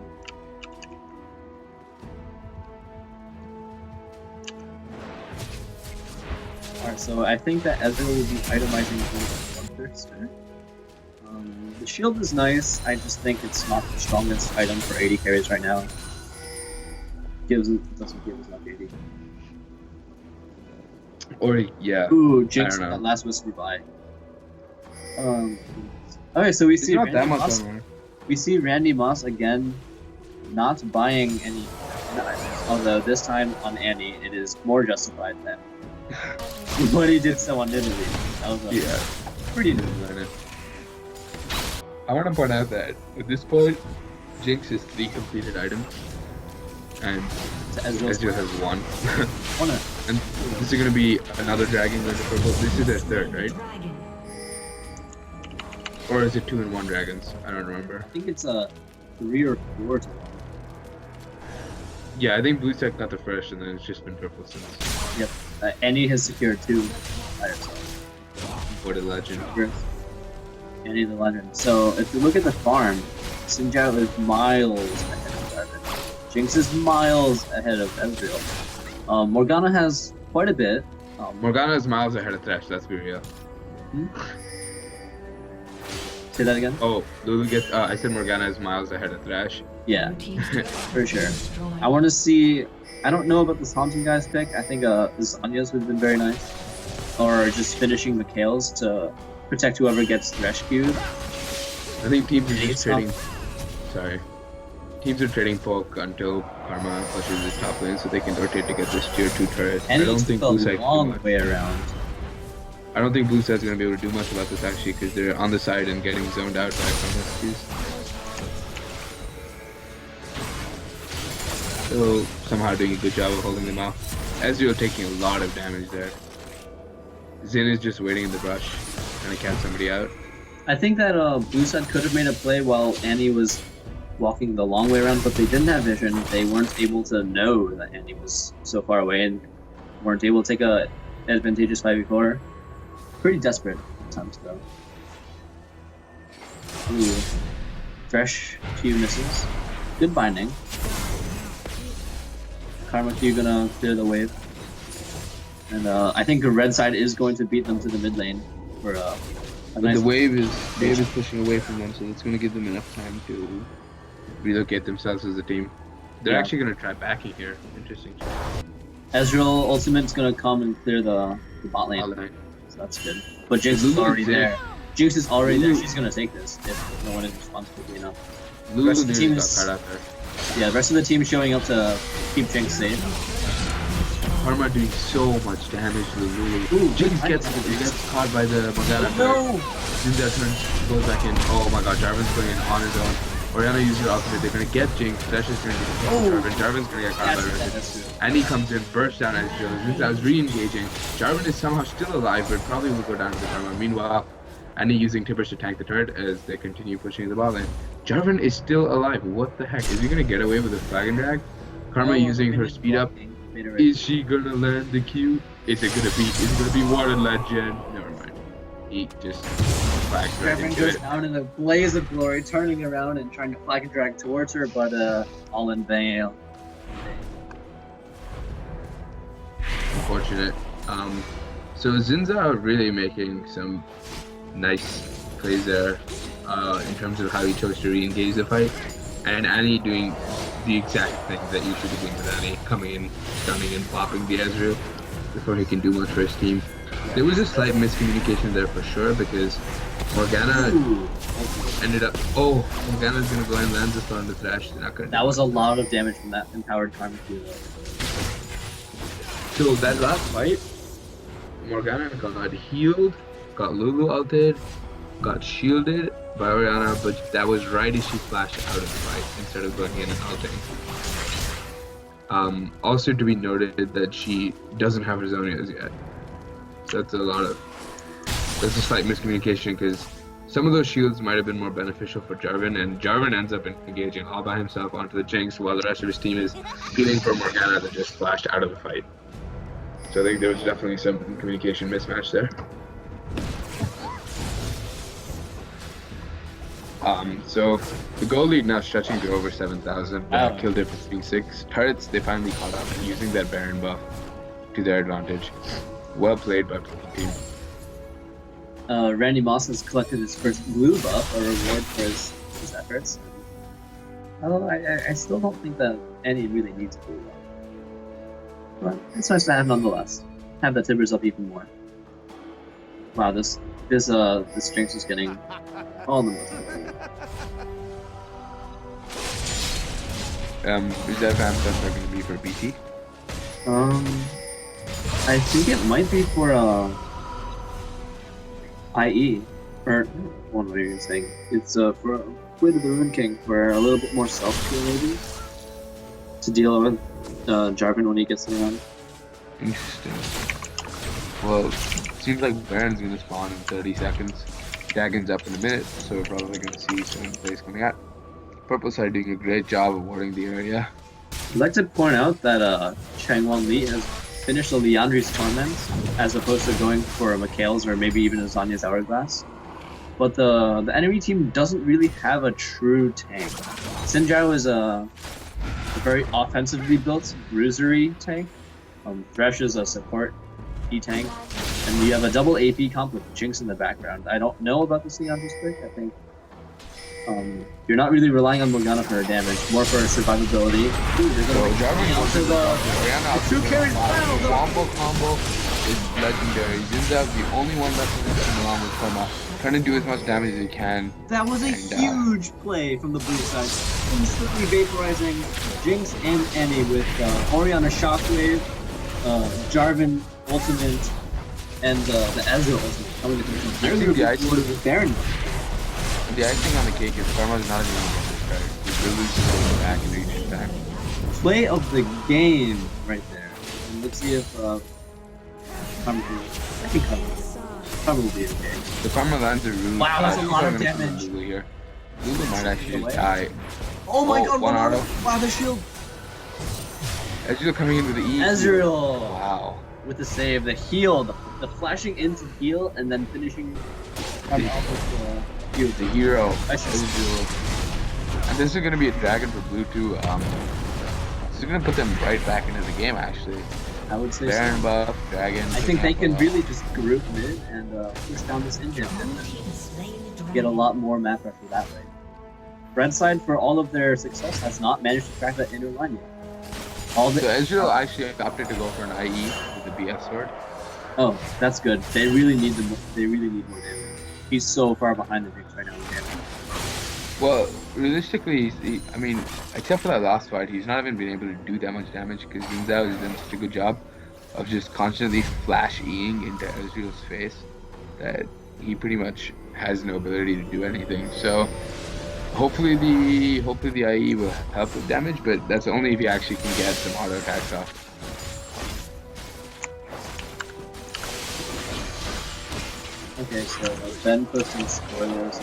Alright, so I think that Ezreal will be itemizing the Bloodthirster. The shield is nice, I just think it's not the strongest item for AD carries right now. Doesn't give as much AD. Or yeah. Ooh, Jinx, I don't know. that last whisper by. Okay, so we It's see not Randy that much Moss. on We see Randy Moss again, not buying any items, although this time on Annie it is more justified than what he did so on Nidalee. That was Yeah. pretty good. I want to point out that at this point, Jinx is 3 completed items, and To Ezreal's Ezreal has 1. one. And this is gonna be another dragon going to purple. This is their third, right? Dragon. Or is it 2 and 1 dragons? I don't remember. I think it's a 3 or 4 to 1. Yeah, I think blue side got the first, and then it's just been purple since. Yep. Annie has secured 2 by herself. What a legend. Annie the legend. So if you look at the farm, Sinjao is miles ahead of Jarvan. Jinx is miles ahead of Ezreal. Morgana has quite a bit. Morgana is miles ahead of Thresh, let's be real. Say that again? Oh, Lulu gets. I said Morgana is miles ahead of Thresh. Yeah, Blue team's turret has for been sure. destroyed. I want to see. I don't know about this Haunting Guy's pick. I think this Anya's would have been very nice. Or just finishing Mikhail's to protect whoever gets Thresh queued. I think teams are just trading. Sorry. Teams are trading poke until Karma pushes the top lane so they can rotate to get this tier 2 turret. And I don't it's think the blue side can do long much. way around. I don't think blue side's gonna be able to do much about this actually because they're on the side and getting zoned out by Karma skills. So somehow doing a good job of holding them off. Ezreal taking a lot of damage there. Zin is just waiting in the brush, trying to catch somebody out. I think that blue side could have made a play while Annie was walking the long way around, but they didn't have vision. They weren't able to know that Annie was so far away and weren't able to take a advantageous 5v4. Pretty desperate at times though. Ooh. Thresh Q misses. Good binding. Karma Q gonna clear the wave. And I think the red side is going to beat them to the mid lane for a nice. The wave is pushing away from them, so it's going to give them enough time to relocate themselves as a team. They're actually going to try backing here. Interesting. Ezreal ultimate's gonna come and clear the bot lane. So that's good. But Jinx is already there. Jinx is already there. She's gonna take this if no one is responsible enough. Lulu rest of the team got is- caught out there. Yeah, the rest of the team showing up to keep Jinx safe. Karma doing so much damage to Lulu. Ooh, Jinx I gets caught by the Morgana. No! Zinza turns, goes back in. Oh my god, Jarvan's going in on his own. Orianna uses her ultimate. They're gonna get Jinx. Thresh is gonna get Jarvan. Jarvan's gonna get caught by her. That's good. And he comes in, bursts down as Joe. Zinza is re-engaging. Jarvan is somehow still alive, but probably will go down to the Karma. Meanwhile, Annie using Tibbers to tank the turret as they continue pushing the bot lane. Jarvan is still alive. What the heck? Is he gonna get away with a flag and drag? Karma Oh, using her Mini's speed up. blocking. Made it right. Is she gonna land the Q? Is it gonna be Water Legend? Never mind. He just flags right Karim into goes it. down in a blaze of glory, turning around and trying to flag and drag towards her, but all in vain. Unfortunate. So Zinza are really making some nice plays there in terms of how he chose to re-engage the fight. And Annie doing the exact thing that you should be doing with Annie, coming in, stunning and flopping the Ezreal before he can do much for his team. There was a slight miscommunication there for sure because Morgana Ooh. ended up. Oh, Morgana's gonna go and land the storm to Thresh. They're not gonna. That was a lot of damage from that empowered Karma Q. So that last fight, Morgana got healed, got Lulu ulted, got shielded by Orianna, but that was right as she flashed out of the fight instead of going in and ulting. Also to be noted that she doesn't have her Zonias yet. So that's a slight miscommunication because some of those shields might have been more beneficial for Jarvan, and Jarvan ends up engaging all by himself onto the Jinx while the rest of his team is healing for Morgana that just flashed out of the fight. So I think there was definitely some communication mismatch there. So the goal lead now stretching to over 7,000. Kill difference being 6. Turrets, they finally caught up using that Baron buff to their advantage. Well played by the team. Randy Moss has collected his first blue buff, a reward for his efforts. I still don't think that Annie really needs blue buff. But it's nice to have nonetheless. Have that Tibbers up even more. Wow, this Jinx is getting all the most. Is that fan stuff going to be for BT? I think it might be for IE, or what am I even saying? It's for Way to the Rune King for a little bit more self-care maybe to deal with Jarvan when he gets around. Interesting. Well, seems like Baron's going to spawn in 30 seconds. Dagon's up in a minute, so we're probably going to see some plays coming out. Purple side doing a great job of warding the area. I'd like to point out that Changwon Lee has finished a Leandri's Torment as opposed to going for a Mikhail's or maybe even a Zanya's Hourglass. But the enemy team doesn't really have a true tank. Sinjao is a very offensively built bruisery tank. Thresh is a support E-tank. And we have a double AP comp with Jinx in the background. I don't know about this Leandri's pick. I think you're not really relying on Morgana for her damage, more for her survivability. Ooh, you're gonna the true carries battle. The wombo combo is legendary. Zinza's the only one left in this team along with Karma, trying to do as much damage as he can. That was a huge play from the blue side, instantly vaporizing Jinx and Annie with Orianna Shockwave, Jarvan Ultimate, and the Ezreal Ultimate coming into the Baron. The icing on the cake is Karma's not even going to get this card. He's really just back and reaching back. Play of the game right there. And let's see if Karma I think Karma probably be okay. The Karma lands are really wow, that's a lot of damage. Lulu here. Lulu might actually just die. Oh my god, one auto. Wow, the shield. Ezreal coming in with the E. Ezreal. Wow. With the save, the heal, the flashing into heal, and then finishing the hero. And this is going to be a dragon for blue too. This is going to put them right back into the game actually. I would say Baron so. buff, dragon. I think they can really just group mid and push down this engine and get a lot more map pressure that way. Red side, for all of their success, has not managed to crack that inner line yet. So Ezreal actually opted to go for an IE with the BF sword. Oh, that's good. They really need them. They really need more damage. He's so far behind the Jinx right now with damage. Well, realistically, I mean, except for that last fight, he's not even been able to do that much damage because Zinzao has done such a good job of just constantly flash-ing into Ezreal's face that he pretty much has no ability to do anything. So hopefully the IE will help with damage, but that's only if he actually can get some auto attacks off. Okay, so Ben put some spoilers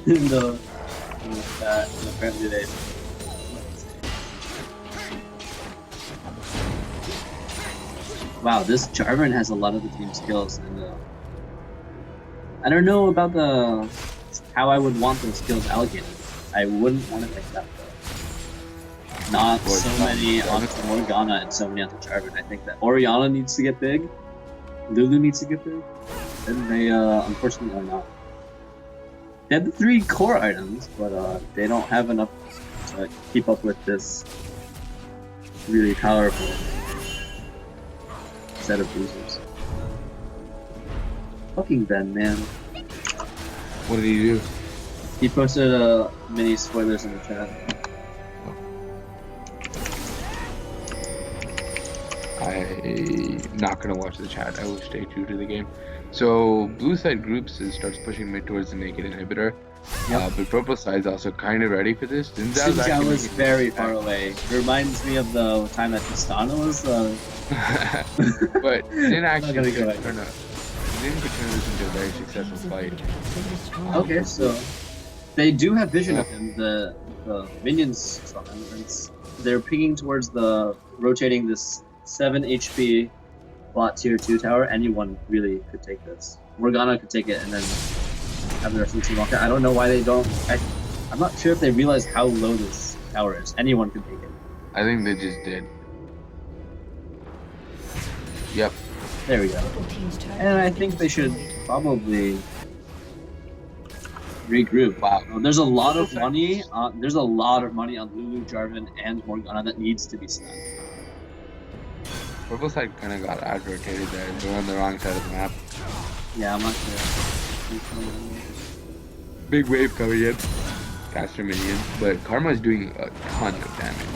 in the chat, and apparently they. Wow, this Jarvan has a lot of the team skills, and I don't know about how I would want those skills allocated. I wouldn't want it like that though. Not so many onto Morgana and so many onto Jarvan. I think that Orianna needs to get big, Lulu needs to get big, and they unfortunately are not. They have the 3 core items, but they don't have enough to keep up with this really powerful set of boosters. Fucking Ben, man. What did he do? He posted mini spoilers in the chat. I'm not gonna watch the chat. I will stay true to the game. So blue side groups and starts pushing mid towards the naked inhibitor. Yep. But purple side's also kind of ready for this. Zinzao was very far away. It reminds me of the time that Tristana was. But Zin actually could turn this into a very successful fight. Okay, so they do have vision of him. The minions saw him, and they're pinging towards the rotating this 7 HP bot tier 2 tower. Anyone really could take this. Morgana could take it and then have the rest of the team walk out. I don't know why they don't. I'm not sure if they realize how low this tower is. Anyone could take it. I think they just did. Yep. There we go. And I think they should probably regroup. Wow, there's a lot of money. There's a lot of money on Lulu, Jarvan, and Morgana that needs to be spent. Purple side kind of got ad-rotated there. They're on the wrong side of the map. Yeah, I'm not sure. Big wave coming in. Caster minion, but Karma is doing a ton of damage.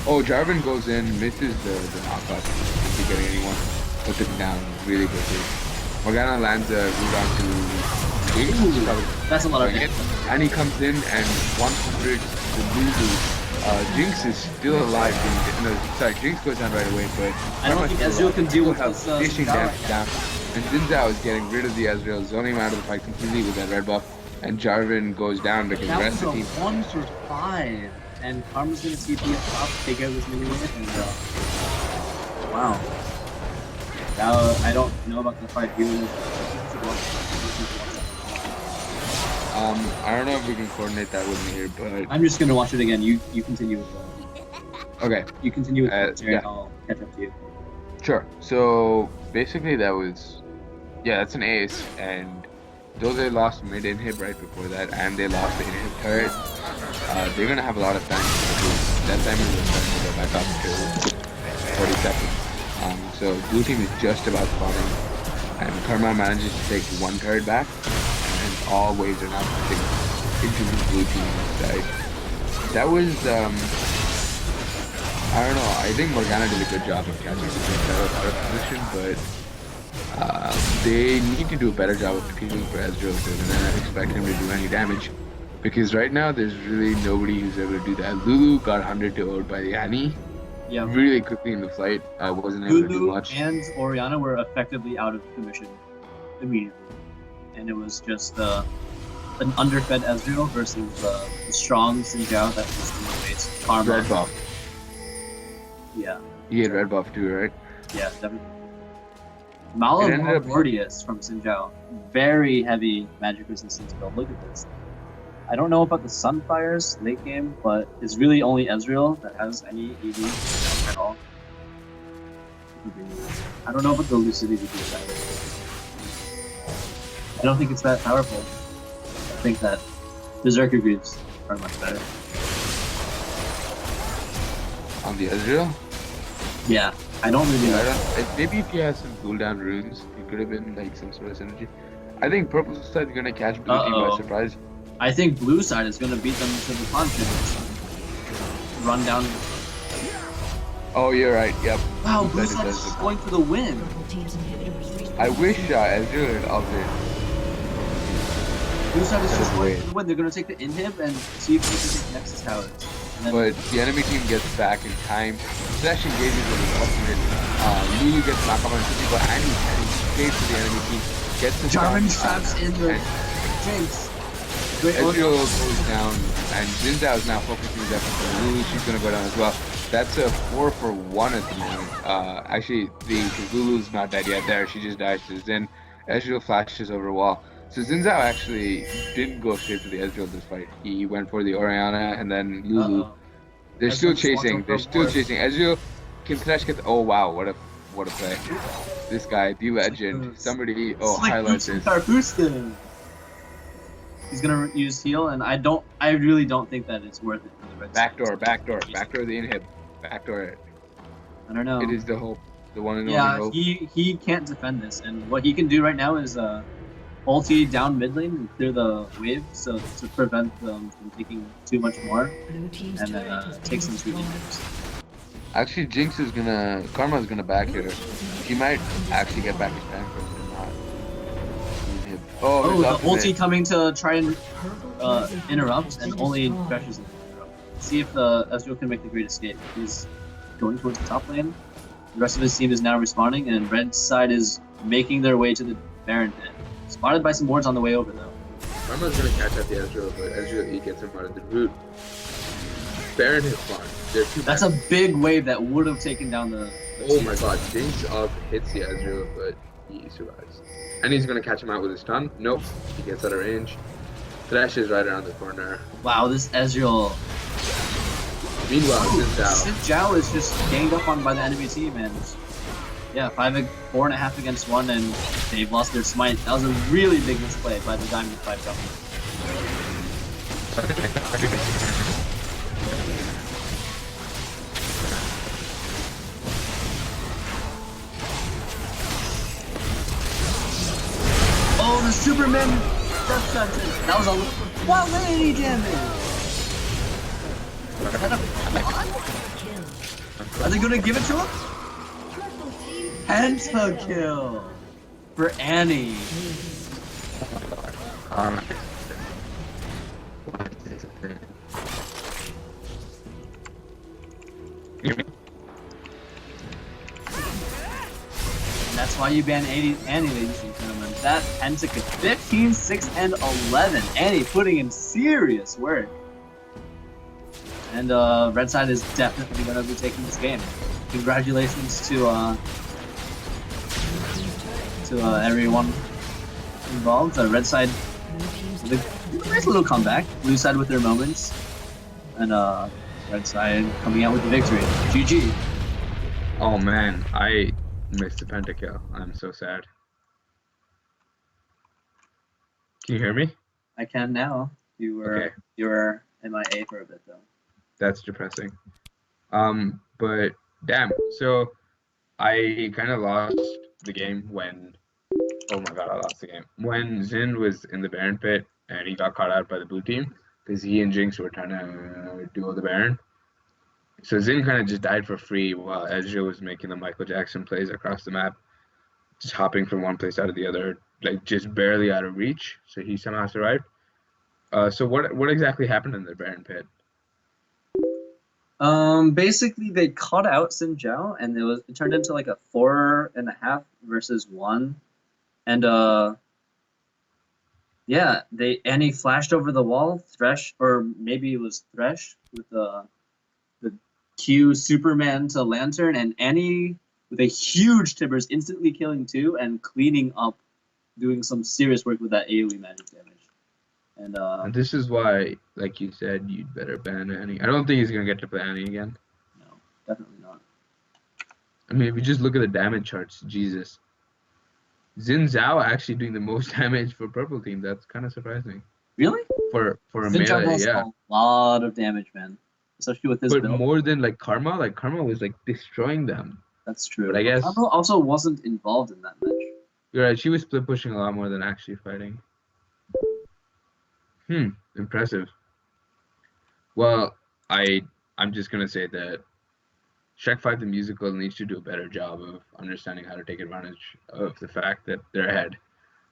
Oh, Jarvan goes in, misses the knockup. Isn't getting anyone. Puts it down really quickly. Morgana lands a root onto Jinx. That's a lot of damage. And he comes in and 100 the Lulu. Jinx is still alive. Jinx goes down right away, but I don't think Ezreal can deal with this. Dishing damage down. And Zinzao is getting rid of the Ezreal, zoning him out of the fight completely with that red buff. and Jarvan goes down because the That rest was of a the team. 1 for 5. And Karma's gonna TP up top, take care of this mini wave, and wow. Now I don't know about the fight here. I don't know if we can coordinate that with Mahir, but I'm just gonna watch it again. You continue with the. okay, You continue with commentary. yeah. I'll catch up to you. Sure. So basically, that was, yeah, that's an ace, and though they lost mid inhib right before that, and they lost the inhib turret, they're gonna have a lot of time because that time is starting to go back up to 40 seconds. So blue team is just about spawning, and Karma manages to take one turret back, and all waves are now pushing into the blue team side. That was, I don't know, I think Morgana did a good job of catching the team out of position, but they need to do a better job of competing for Ezreal, because they're not expect him to do any damage. Because right now, there's really nobody who's able to do that. Lulu got 100 to owed by the Annie Yeah. really quickly in the flight. Wasn't able to do Lulu much. and Orianna were effectively out of commission immediately, and it was just an underfed Ezreal versus the strong Sinjao that was in the face. Karma. Red buff. Yeah. He had red buff too, right? Yeah, definitely. Mala It ended up- Mordius from Sinjao. Very heavy magic resistance build. Look at this. I don't know about the Sunfires late game, but it's really only Ezreal that has any EV at all. I don't know about the Lucidity boost either. I don't think it's that powerful. I think that Berserker Greaves are much better. On the Ezreal? Yeah, I don't really Yeah, know. maybe if he has some cooldown runes, it could have been like some sort of synergy. I think purple side is gonna catch blue team by surprise. I think blue side is going to beat them to the punch and run down. Oh, you're right. Yep. Wow, blue side side does is the- just going for the win. Purple team's inhibitor was respawned. I wish Ezreal had altered. Blue side is just going Wait. for the win. They're going to take the inhib and see if they can take Nexus towers. And then But the enemy team gets back in time. Slash engages with the ultimate. Lulu gets knocked off on 50, but Annie's heading straight to the enemy team. Gets the Jarvan stun, traps in the and Jinx. Great Ezreal goes down, and Zinzao is now focusing his efforts on Lulu. She's gonna go down as well. That's a 4 for 1 at the moment. Actually, the Lulu's not dead yet there. She just dies to Zin. Ezreal flashes over a wall. So Zinzao actually didn't go straight for the Ezreal this fight. He went for the Orianna and then Lulu. Uh-oh. They're Ezreal still just walked chasing. over They're a still ward. chasing. Ezreal can Thresh get. Oh wow! What a play! This guy, the legend. boots. Somebody. Slick Highlight boots from this. Karpustin. He's gonna use heal, and I really don't think that it's worth it for the red Backdoor, side. backdoor the inhib. Backdoor. I don't know. It is the hope. The one and only Yeah, hope. he can't defend this, and what he can do right now is ulti down mid lane and clear the wave, so to prevent them from taking too much more, Blue team's and then turret has been take some two destroyed. games. Actually, Jinx is gonna. Karma's gonna back here. He might actually get back his tank from him. Not. Inhib. Oh, Oh, his the ultimate. ulti coming to try and Purple team's inhibitor interrupt, has and been only destroyed. Thresh is interrupt. See if Ezreal can make the great escape. He's going towards the top lane. The rest of his team is now respawning, and red side is making their way to the Baron pit. Spotted by some wards on the way over, though. Karma's gonna catch up the Ezreal, but Ezreal E gets him out of the route. Baron has spawned. They're two That's a Barons. big wave that would have taken down the. Oh my god, Jinx up hits the Ezreal, but he survives. And he's gonna catch him out with his stun. Nope, he gets out of range. Thresh is right around the corner. Wow, this Ezreal. Meanwhile, Zinzao. Zhao is just ganged up on by the enemy team, and yeah, 4.5 against 1, and they've lost their smite. That was a really big misplay by the Diamond 5 company. Oh, the Superman death sentence. That was a 180 damage. Is that a quad? Are they gonna give it to him? Pentakill for Annie. That's why you ban Annie, ladies and gentlemen. That pentakill, 15, 6, and 11. Annie putting in serious work. And red side is definitely going to be taking this game. Congratulations to everyone involved. Red side with a nice little comeback. Blue side with their moments. And red side coming out with the victory. GG. Oh man, I missed the pentakill. I'm so sad. Can you hear me? I can now. You were MIA for a bit though. That's depressing. But damn. So I kind of lost the game when. Oh my god, I lost the game when Zin was in the Baron pit and he got caught out by the blue team because he and Jinx were trying to duo the Baron. So Zin kind of just died for free while Ezreal was making the Michael Jackson plays across the map, just hopping from one place out of the other, like just barely out of reach. So he somehow survived. So what exactly happened in the Baron pit? Basically they cut out Xin Zhao and it turned into like a 4.5 versus 1. And yeah, Annie flashed over the wall, Thresh, or maybe it was Thresh with the Q Superman to Lantern, and Annie with a huge Tibbers instantly killing 2 and cleaning up, doing some serious work with that AoE magic damage. And this is why, like you said, you'd better ban Annie. I don't think he's gonna get to play Annie again. No, definitely not. I mean, if you just look at the damage charts, Jesus. Xin Zhao actually doing the most damage for purple team. That's kind of surprising. Really? For a Xin Zhao melee, does yeah. a lot of damage, man. Especially with this But build. more than like Karma was like destroying them. That's true. But I guess Karma also wasn't involved in that match. you're right. She was split pushing a lot more than actually fighting. Impressive. Well, I'm just gonna say that Shrek 5 the musical needs to do a better job of understanding how to take advantage of the fact that they're ahead.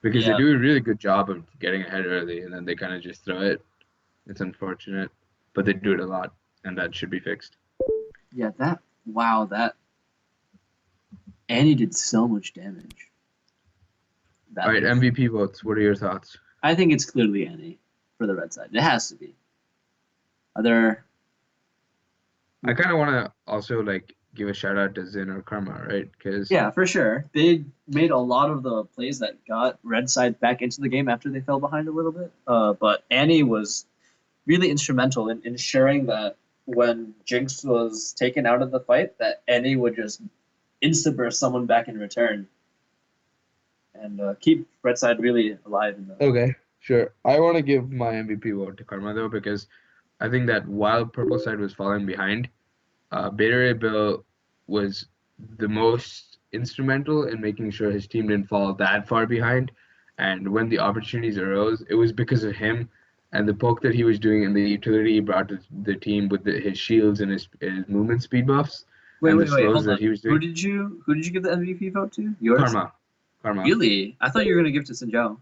Because they do a really good job of getting ahead early and then they kind of just throw it. It's unfortunate, but they do it a lot, and that should be fixed. Yeah, that Annie did so much damage. All right, MVP votes. What are your thoughts? I think it's clearly Annie for the red side. It has to be. I kind of want to also like give a shout out to Zin or Karma, right? Because yeah, for sure, they made a lot of the plays that got red side back into the game after they fell behind a little bit. But Annie was really instrumental in ensuring that when Jinx was taken out of the fight, that Annie would just insta-burst someone back in return and keep red side really alive. Okay, sure. I want to give my MVP vote to Karma though because I think that while purple side was falling behind, Beta Ray Bill was the most instrumental in making sure his team didn't fall that far behind. And when the opportunities arose, it was because of him and the poke that he was doing and the utility he brought to the team with his shields and his movement speed buffs. Wait, and wait, the wait, slows hold that on. he was doing. Who did you give the MVP vote to? Yours? Karma. Really? I thought you were gonna give to Xin Zhao.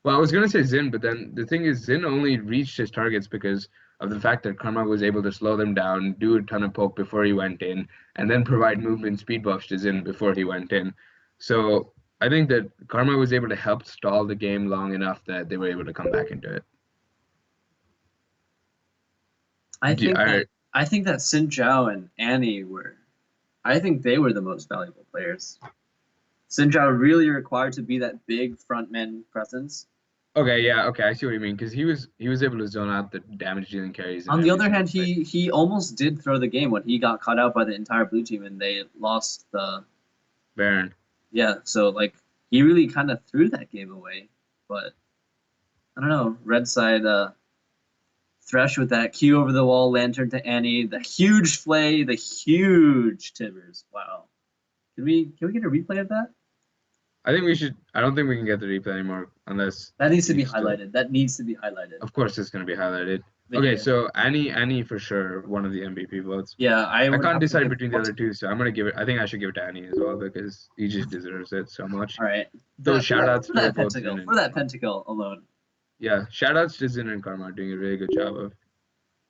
Well, I was gonna say Zin, but then the thing is, Zin only reached his targets because of the fact that Karma was able to slow them down, do a ton of poke before he went in, and then provide movement speed buffs to Zin before he went in. So I think that Karma was able to help stall the game long enough that they were able to come back into it. I think that Xin Zhao and Annie I think they were the most valuable players. Xin Zhao really required to be that big frontman presence. Okay, yeah, okay, I see what you mean because he was able to zone out the damage dealing carries. On the other hand, he almost did throw the game when he got caught out by the entire blue team and they lost the Baron. Yeah, so like he really kind of threw that game away. But I don't know, red side Thresh with that Q over the wall, Lantern to Annie, the huge flay, the huge Tibbers. Wow. Can we get a replay of that? I think we should. I don't think we can get the replay anymore unless that needs to be highlighted. That needs to be highlighted. Of course, it's going to be highlighted. Okay, so Annie for sure, one of the MVP votes. Yeah, I can't decide between the other two, so I'm gonna give it. I think I should give it to Annie as well because he just deserves it so much. All right. So shout outs for that pentakill alone. Yeah, shout outs to Zin and Karma doing a really good job of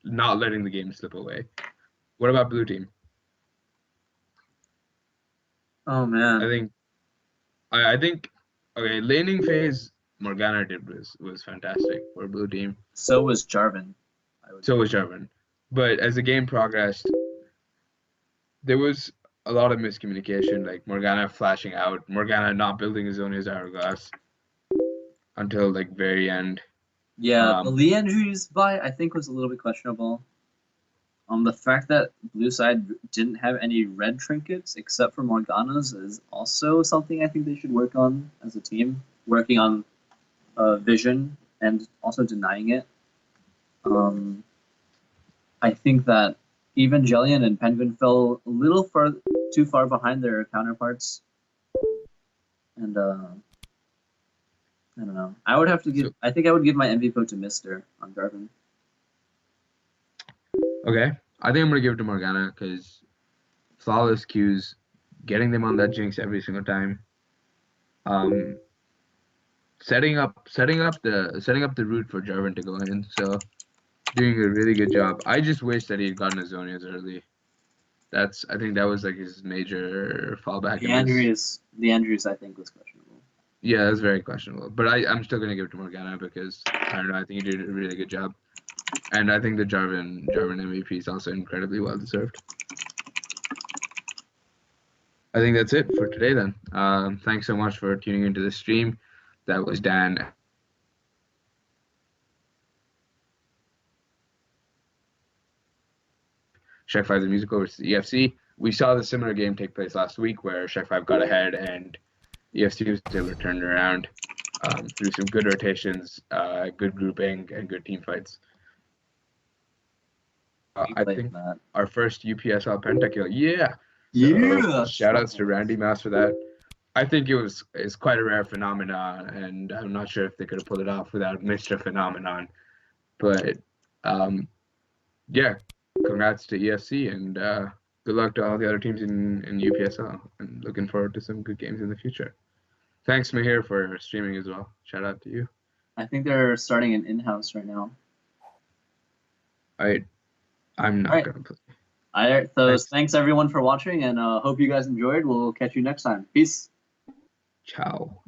not letting the game slip away. What about blue team? Oh man. I think I think laning phase Morgana did was fantastic for blue team. So was Jarvan. So was Jarvan. But as the game progressed, there was a lot of miscommunication, like Morgana flashing out, Morgana not building his own hourglass until like very end. Yeah, the Leandry's buy I think was a little bit questionable. The fact that blue side didn't have any red trinkets except for Morgana's is also something I think they should work on as a team, working on vision and also denying it. I think that Evangelion and Penguin fell a little too far behind their counterparts, and I don't know. I would have to give. I think I would give my MVP vote to Mister on Jarvan. Okay, I think I'm gonna give it to Morgana because flawless Qs, getting them on that Jinx every single time. Setting up the route for Jarvan to go in. So doing a really good job. I just wish that he had gotten his Zonias early. I think that was like his major fallback. The Andrews I think was questionable. Yeah, that's very questionable. But I'm still gonna give it to Morgana because I don't know. I think he did a really good job, and I think the Jarvan MVP is also incredibly well deserved. I think that's it for today then. Thanks so much for tuning into the stream. That was Dan. Shrek 5 the Musical versus E.F.C. We saw the similar game take place last week where Shrek 5 got ahead and E.F.C was able to turn it around through some good rotations, good grouping, and good team fights. I think our first UPSL pentakill. Yeah. So shout outs to Randy Mouse for that. I think it's quite a rare phenomenon, and I'm not sure if they could have pulled it off without Mr. Phenomenon. But yeah, congrats to E.F.C. and good luck to all the other teams in UPSL. And looking forward to some good games in the future. Thanks, Mahir, for streaming as well. Shout out to you. I think they're starting an in-house right now. I'm not gonna play. All right, so thanks everyone for watching, and hope you guys enjoyed. We'll catch you next time. Peace. Ciao.